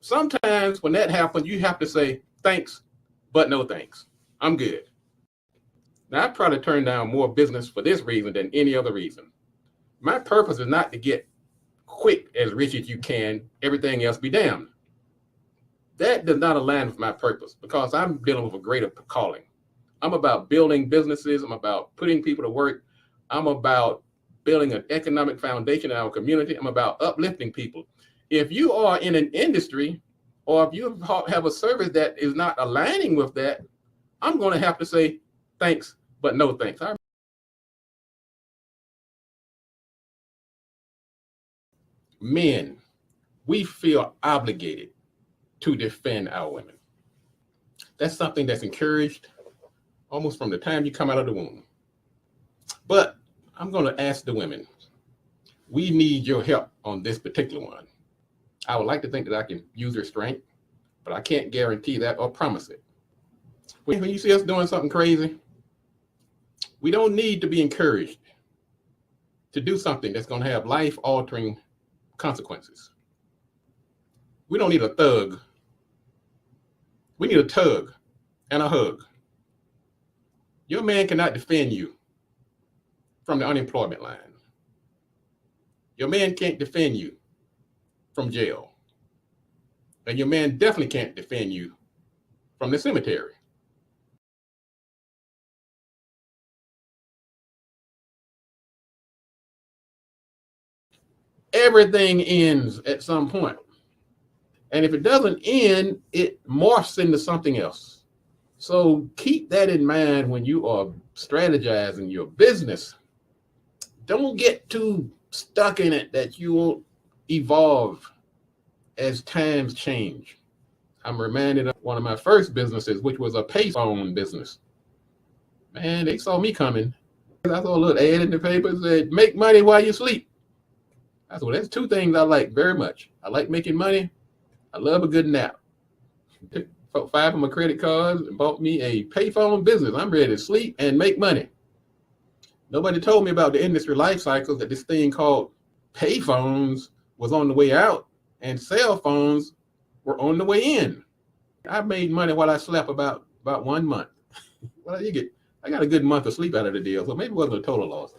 Sometimes when that happens, you have to say, thanks, but no thanks. I'm good. Now, I probably turn down more business for this reason than any other reason. My purpose is not to get quick as rich as you can, everything else be damned. That does not align with my purpose, because I'm dealing with a greater calling. I'm about building businesses. I'm about putting people to work. I'm about building an economic foundation in our community. I'm about uplifting people. If you are in an industry or if you have a service that is not aligning with that, I'm going to have to say thanks, but no thanks. Men, we feel obligated to defend our women. That's something that's encouraged almost from the time you come out of the womb. But I'm going to ask the women, we need your help on this particular one. I would like to think that I can use your strength, but I can't guarantee that or promise it. When you see us doing something crazy, we don't need to be encouraged to do something that's going to have life-altering consequences. We don't need a thug. We need a tug and a hug. Your man cannot defend you from the unemployment line. Your man can't defend you from jail. And your man definitely can't defend you from the cemetery. Everything ends at some point. And if it doesn't end, it morphs into something else. So keep that in mind when you are strategizing your business. Don't get too stuck in it that you won't evolve as times change. I'm reminded of one of my first businesses, which was a payphone business. Man, they saw me coming. I saw a little ad in the paper that said, make money while you sleep. I said, well, that's two things I like very much. I like making money. I love a good nap. Took 5 of my credit cards and bought me a payphone business. I'm ready to sleep and make money. Nobody told me about the industry life cycles, that this thing called payphones was on the way out and cell phones were on the way in. I made money while I slept about 1 month. Well, I got a good month of sleep out of the deal, so maybe it wasn't a total loss.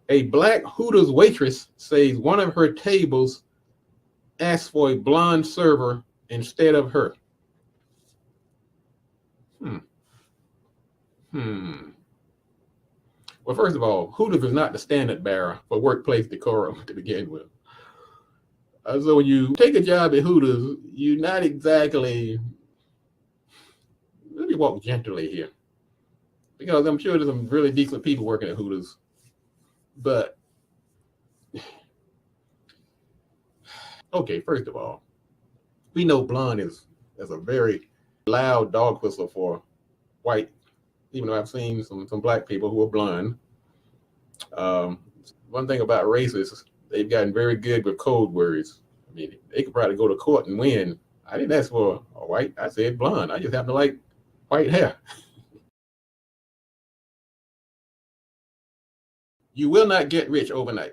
A black Hooters waitress says one of her tables asked for a blonde server instead of her. Well, first of all, Hooters is not the standard bearer for workplace decorum to begin with. So when you take a job at Hooters, you're not exactly, let me walk gently here, because I'm sure there's some really decent people working at Hooters, but okay, first of all, we know blonde is a very loud dog whistle for white, even though I've seen some black people who are blonde. One thing about racists, they've gotten very good with code words. I mean, they could probably go to court and win. I didn't ask for a white, I said blonde. I just happen to like white hair. You will not get rich overnight.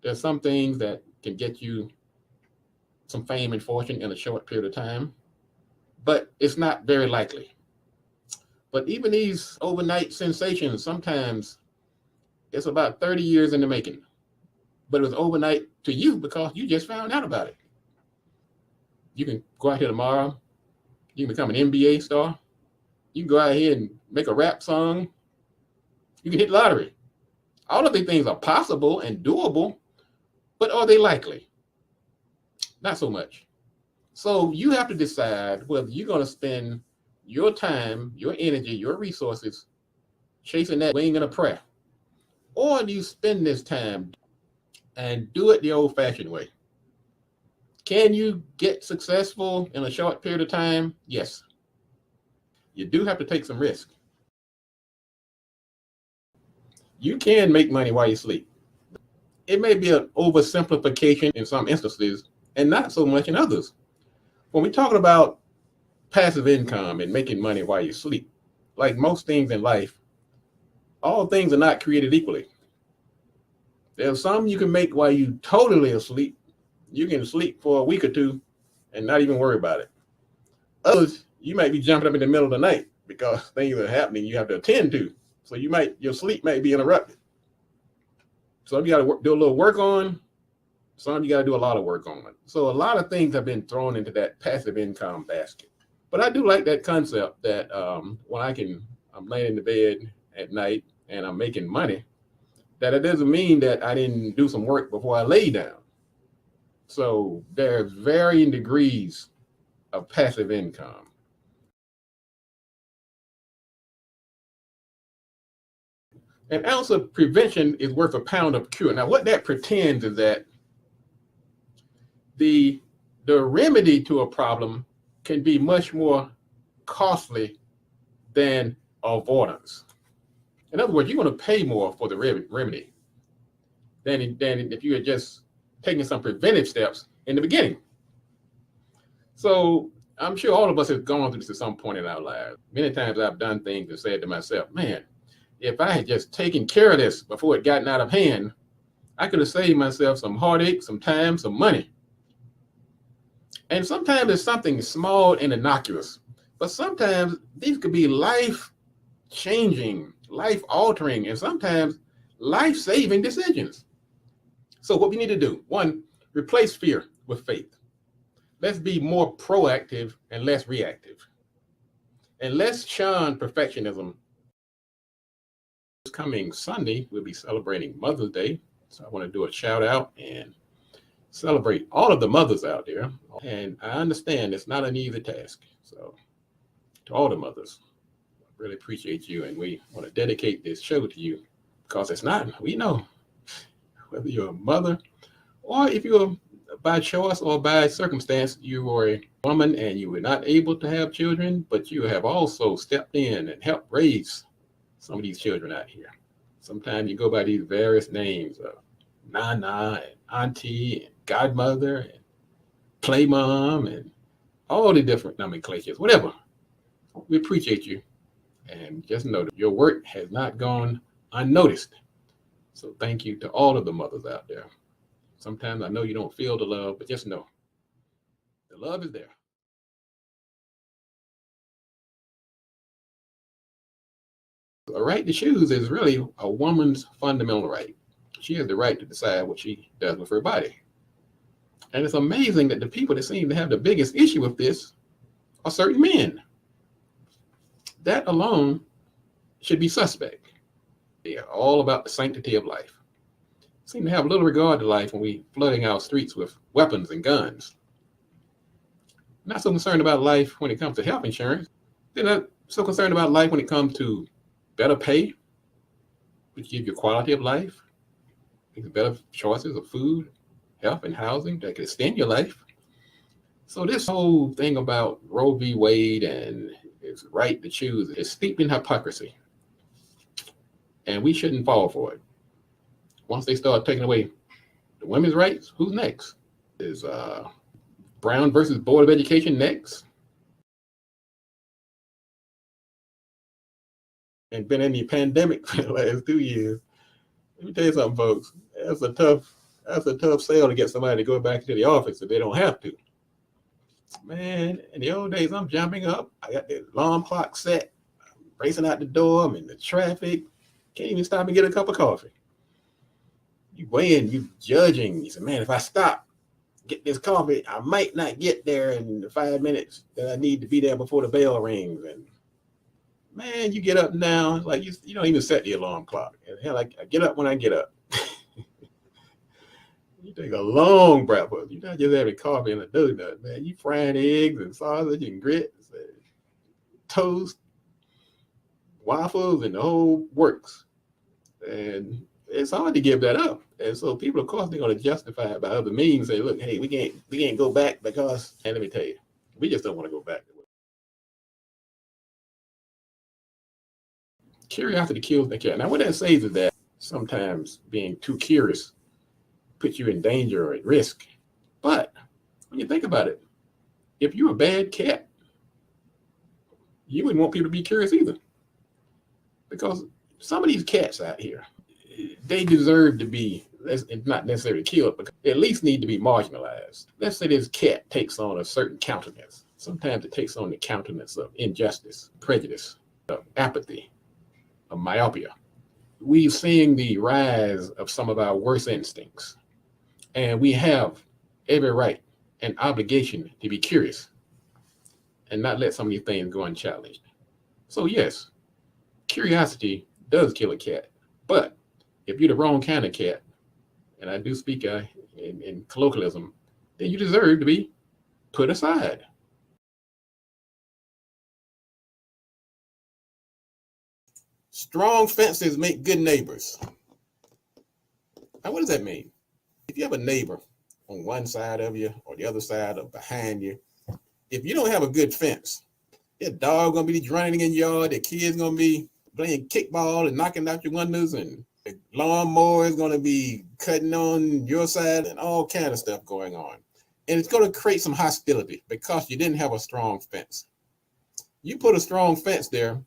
There's some things that can get you some fame and fortune in a short period of time, but it's not very likely. But even these overnight sensations, sometimes it's about 30 years in the making, but it was overnight to you because you just found out about it. You can go out here tomorrow, you can become an NBA star, you can go out here and make a rap song, you can hit lottery. All of these things are possible and doable, but are they likely? Not so much. So you have to decide whether you're going to spend your time, your energy, your resources chasing that wing and a prayer, or do you spend this time and do it the old-fashioned way? Can you get successful in a short period of time? Yes. You do have to take some risk. You can make money while you sleep. It may be an oversimplification in some instances and not so much in others. When we're talking about passive income and making money while you sleep, like most things in life, all things are not created equally. There's some you can make while you totally asleep. You can sleep for a week or two and not even worry about it. Others, you might be jumping up in the middle of the night because things are happening you have to attend to. So your sleep might be interrupted. Some you got to do a little work on. Some you got to do a lot of work on. So a lot of things have been thrown into that passive income basket. But I do like that concept that when I'm laying in the bed at night and I'm making money, that it doesn't mean that I didn't do some work before I lay down. So there's varying degrees of passive income. An ounce of prevention is worth a pound of cure. Now, what that pretends is that the remedy to a problem can be much more costly than avoidance. In other words, you're going to pay more for the remedy than if you had just taken some preventive steps in the beginning. So I'm sure all of us have gone through this at some point in our lives. Many times I've done things and said to myself, man, if I had just taken care of this before it gotten out of hand, I could have saved myself some heartache, some time, some money. And sometimes it's something small and innocuous, but sometimes these could be life changing, life altering, and sometimes life saving decisions. So, what we need to do: one, replace fear with faith. Let's be more proactive and less reactive. And let's shun perfectionism. This coming Sunday, we'll be celebrating Mother's Day. So, I want to do a shout out and celebrate all of the mothers out there. And I understand it's not an easy task. So, to all the mothers, I really appreciate you. And we want to dedicate this show to you because it's not, we know, whether you're a mother or if you're by choice or by circumstance, you are a woman and you were not able to have children, but you have also stepped in and helped raise some of these children out here. Sometimes you go by these various names of Nana and Auntie and Godmother and Play Mom and all the different nomenclatures, whatever. We appreciate you. And just know that your work has not gone unnoticed. So thank you to all of the mothers out there. Sometimes I know you don't feel the love, but just know the love is there. A right to choose is really a woman's fundamental right. She has the right to decide what she does with her body. And it's amazing that the people that seem to have the biggest issue with this are certain men. That alone should be suspect. They are all about the sanctity of life. Seem to have little regard to life when we flooding our streets with weapons and guns. Not so concerned about life when it comes to health insurance. They're not so concerned about life when it comes to better pay, which give you quality of life, better choices of food, health, and housing that can extend your life. So this whole thing about Roe v. Wade and its right to choose is steeped in hypocrisy. And we shouldn't fall for it. Once they start taking away the women's rights, who's next? Is Brown versus Board of Education next? And been in the pandemic for the last 2 years. Let me tell you something, folks. That's a tough sale to get somebody to go back to the office if they don't have to. Man, in the old days, I'm jumping up. I got the alarm clock set. I'm racing out the door. I'm in the traffic. Can't even stop and get a cup of coffee. You weighing, you judging. You say, man, if I stop, get this coffee, I might not get there in the 5 minutes that I need to be there before the bell rings. And man, you get up now, like you don't even set the alarm clock. And hell, I get up when I get up. You take a long breakfast. You're not just having coffee and a donut, man. You frying eggs and sausage and grits and toast, waffles, and the whole works. And it's hard to give that up. And so people, of course, they're going to justify it by other means. Say, look, hey, we can't go back because, and let me tell you, we just don't want to go back. Curiosity kills the cat. Now, what that says is that sometimes being too curious puts you in danger or at risk. But when you think about it, if you're a bad cat, you wouldn't want people to be curious either. Because some of these cats out here, they deserve to be, not necessarily killed, but at least need to be marginalized. Let's say this cat takes on a certain countenance. Sometimes it takes on the countenance of injustice, prejudice, of apathy, of myopia. We're seeing the rise of some of our worst instincts. And we have every right and obligation to be curious and not let some of these things go unchallenged. So yes, curiosity does kill a cat. But if you're the wrong kind of cat, and I do speak in colloquialism, then you deserve to be put aside. Strong fences make good neighbors. Now, what does that mean? If you have a neighbor on one side of you or the other side or behind you, if you don't have a good fence, your dog gonna be running in your yard, the kids gonna be playing kickball and knocking out your windows, and the lawnmower is gonna be cutting on your side, and all kind of stuff going on. And it's going to create some hostility because you didn't have a strong fence. You put a strong fence there,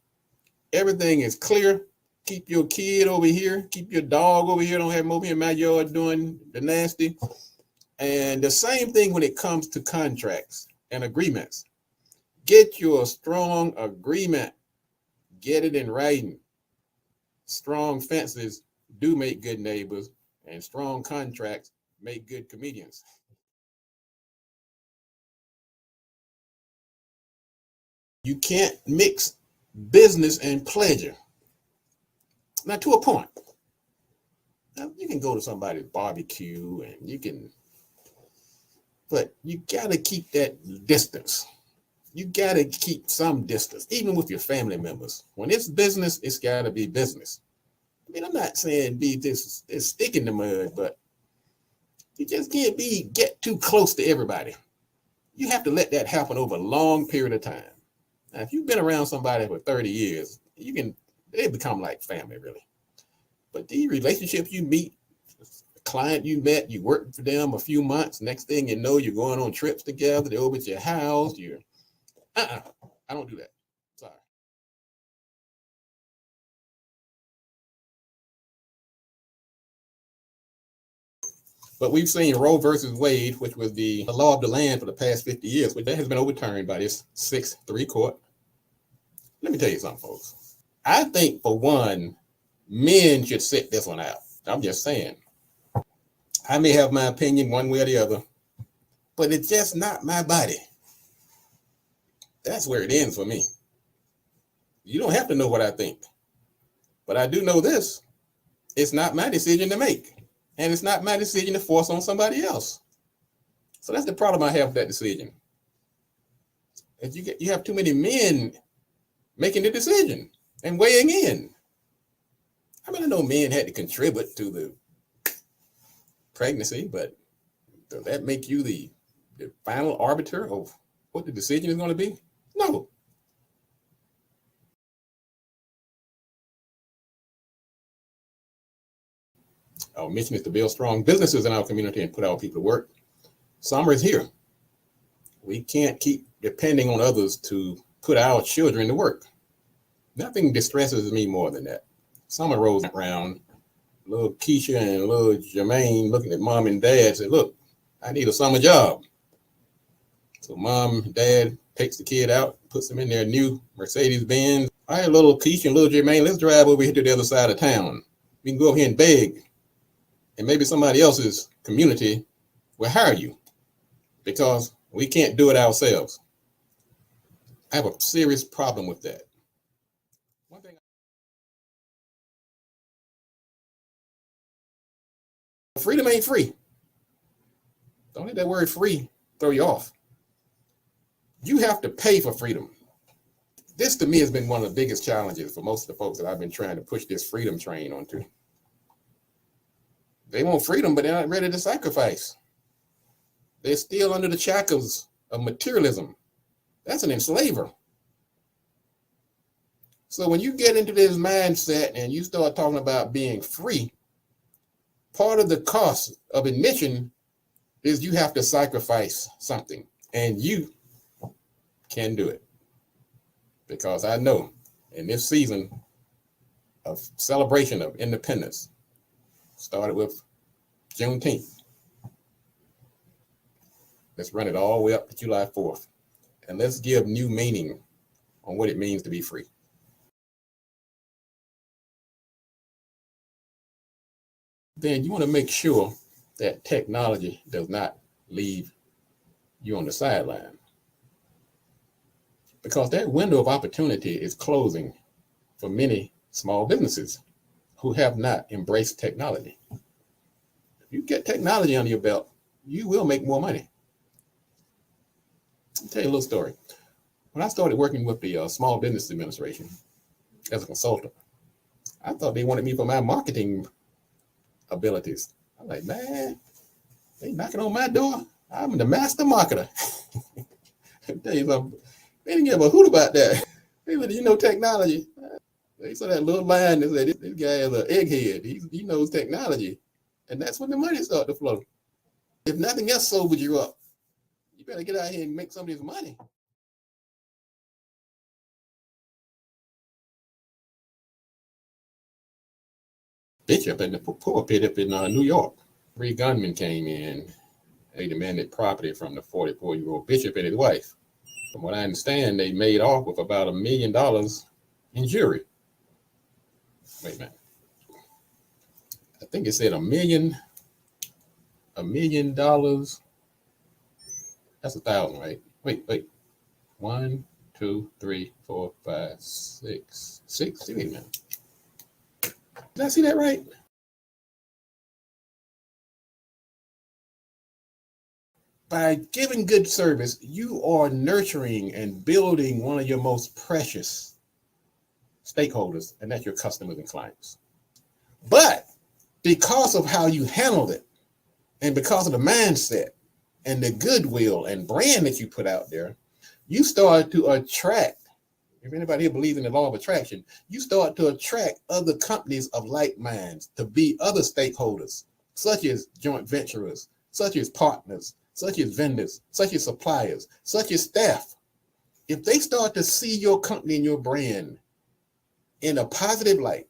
everything is clear. Keep your kid over here, keep your dog over here. Don't have him over in my yard doing the nasty. And the same thing when it comes to contracts and agreements. Get your strong agreement. Get it in writing. Strong fences do make good neighbors, and strong contracts make good comedians. You can't mix business and pleasure. Now, to a point. Now, you can go to somebody's barbecue and you can, but you got to keep that distance. You got to keep some distance, even with your family members. When it's business, it's got to be business. I mean, I'm not saying be this stick in the mud, but you just can't get too close to everybody. You have to let that happen over a long period of time. Now, if you've been around somebody for 30 years, they become like family, really. But these relationships you meet, a client you met, you worked for them a few months, next thing you know, you're going on trips together, they're over at your house, I don't do that. Sorry. But we've seen Roe versus Wade, which was the law of the land for the past 50 years, which that has been overturned by this 6-3 court. Let me tell you something, folks. I think, for one, men should sit this one out. I'm just saying. I may have my opinion one way or the other, but it's just not my body. That's where it ends for me. You don't have to know what I think. But I do know this. It's not my decision to make. And it's not my decision to force on somebody else. So that's the problem I have with that decision. If you have too many men making the decision and weighing in. I mean, I know men had to contribute to the pregnancy, but does that make you the final arbiter of what the decision is going to be? No. Our mission is to build strong businesses in our community and put our people to work. Summer is here. We can't keep depending on others to put our children to work. Nothing distresses me more than that. Summer rolls around, little Keisha and little Jermaine looking at mom and dad, say, look, I need a summer job. So mom and dad takes the kid out, puts them in their new Mercedes-Benz. All right, little Keisha and little Jermaine, let's drive over here to the other side of town. We can go over here and beg. And maybe somebody else's community will hire you because we can't do it ourselves. I have a serious problem with that. One thing, freedom ain't free. Don't let that word free throw you off. You have to pay for freedom. This to me has been one of the biggest challenges for most of the folks that I've been trying to push this freedom train onto. They want freedom, but they're not ready to sacrifice. They're still under the shackles of materialism. That's an enslaver. So when you get into this mindset and you start talking about being free, part of the cost of admission is you have to sacrifice something, and you can do it. Because I know in this season of celebration of independence, started with Juneteenth. Let's run it all the way up to July 4th. And let's give new meaning on what it means to be free. Then you want to make sure that technology does not leave you on the sideline. Because that window of opportunity is closing for many small businesses who have not embraced technology. If you get technology under your belt, you will make more money. I'll tell you a little story. When I started working with the Small Business Administration as a consultant, I thought they wanted me for my marketing abilities. I'm like, man, they knocking on my door. I'm the master marketer. I'll tell you something. They didn't give a hoot about that. They said, you know, technology. They saw that little line that said, this guy is an egghead. He knows technology. And that's when the money started to flow. If nothing else sobered you up, You better get out here and make some of this money. Bishop in the pulpit up in New York. 3 gunmen came in. They demanded property from the 44-year-old bishop and his wife. From what I understand, they made off with about $1 million in jewelry. Wait a minute. I think it said $1 million. $1 million. That's 1,000, right? Wait. 1, 2, 3, 4, 5, 6. Wait a minute. Did I see that right? By giving good service, you are nurturing and building one of your most precious stakeholders, and that's your customers and clients. But because of how you handled it, and because of the mindset and the goodwill and brand that you put out there, you start to attract. If anybody here believes in the law of attraction, you start to attract other companies of like minds to be other stakeholders, such as joint venturers, such as partners, such as vendors, such as suppliers, such as staff. If they start to see your company and your brand in a positive light,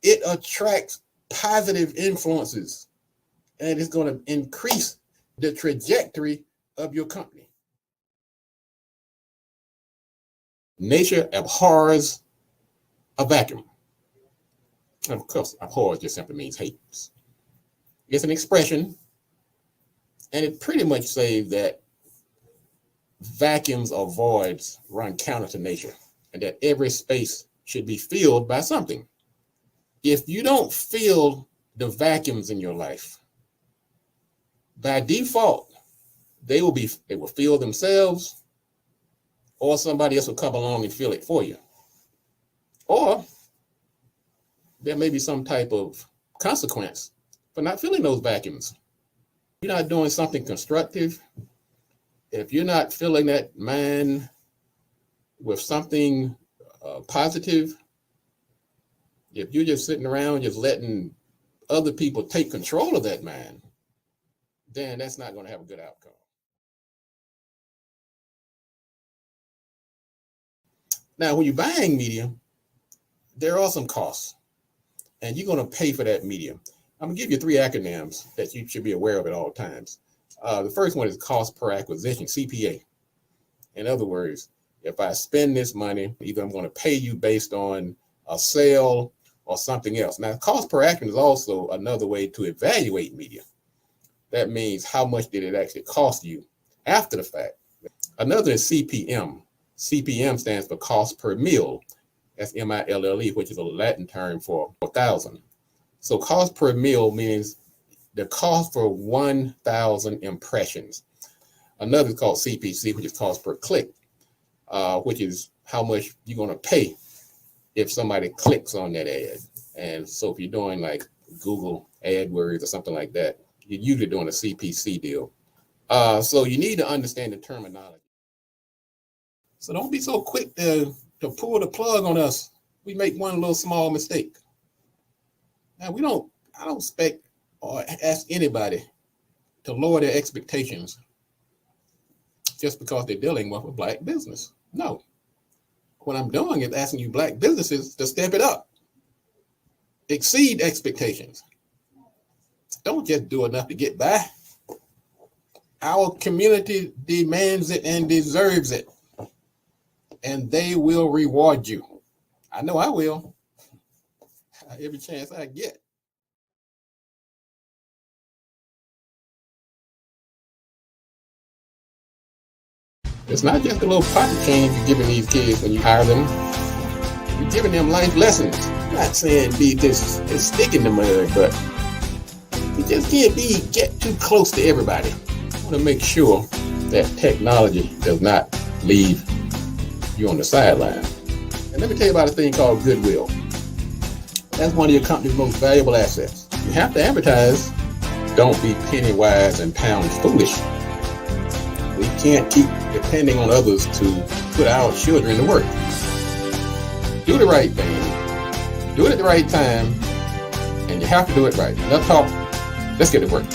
it attracts positive influences, and it's going to increase the trajectory of your company. Nature abhors a vacuum. Of course, abhors just simply means hates. It's an expression, and it pretty much says that vacuums or voids run counter to nature, and that every space should be filled by something. If you don't fill the vacuums in your life, by default, they will fill themselves, or somebody else will come along and fill it for you. Or there may be some type of consequence for not filling those vacuums. If you're not doing something constructive, if you're not filling that mind with something positive, if you're just sitting around just letting other people take control of that mind, then that's not going to have a good outcome. Now, when you're buying media, there are some costs, and you're going to pay for that media. I'm going to give you 3 acronyms that you should be aware of at all times. The first one is cost per acquisition, CPA. In other words, if I spend this money, either I'm going to pay you based on a sale or something else. Now, cost per acquisition is also another way to evaluate media. That means how much did it actually cost you after the fact. Another is CPM. CPM stands for cost per mille. That's M-I-L-L-E, which is a Latin term for 1,000. So cost per mille means the cost for 1,000 impressions. Another is called CPC, which is cost per click, which is how much you're going to pay if somebody clicks on that ad. And so if you're doing like Google AdWords or something like that, you're usually doing a CPC deal. So you need to understand the terminology. So don't be so quick to pull the plug on us. We make one little small mistake. Now I don't expect or ask anybody to lower their expectations just because they're dealing with a black business. No. What I'm doing is asking you black businesses to step it up. Exceed expectations. Don't just do enough to get by. Our community demands it and deserves it. And they will reward you. I know I will. Every chance I get. It's not just a little pocket change you're giving these kids when you hire them. You're giving them life lessons. I'm not saying be just a stick in the mud, but you just can't get too close to everybody. I want to make sure that technology does not leave you on the sideline. And let me tell you about a thing called goodwill. That's one of your company's most valuable assets. You have to advertise. Don't be penny wise and pound foolish. We can't keep depending on others to put our children to work. Do the right thing. Do it at the right time. And you have to do it right. Enough talk. Let's get to work.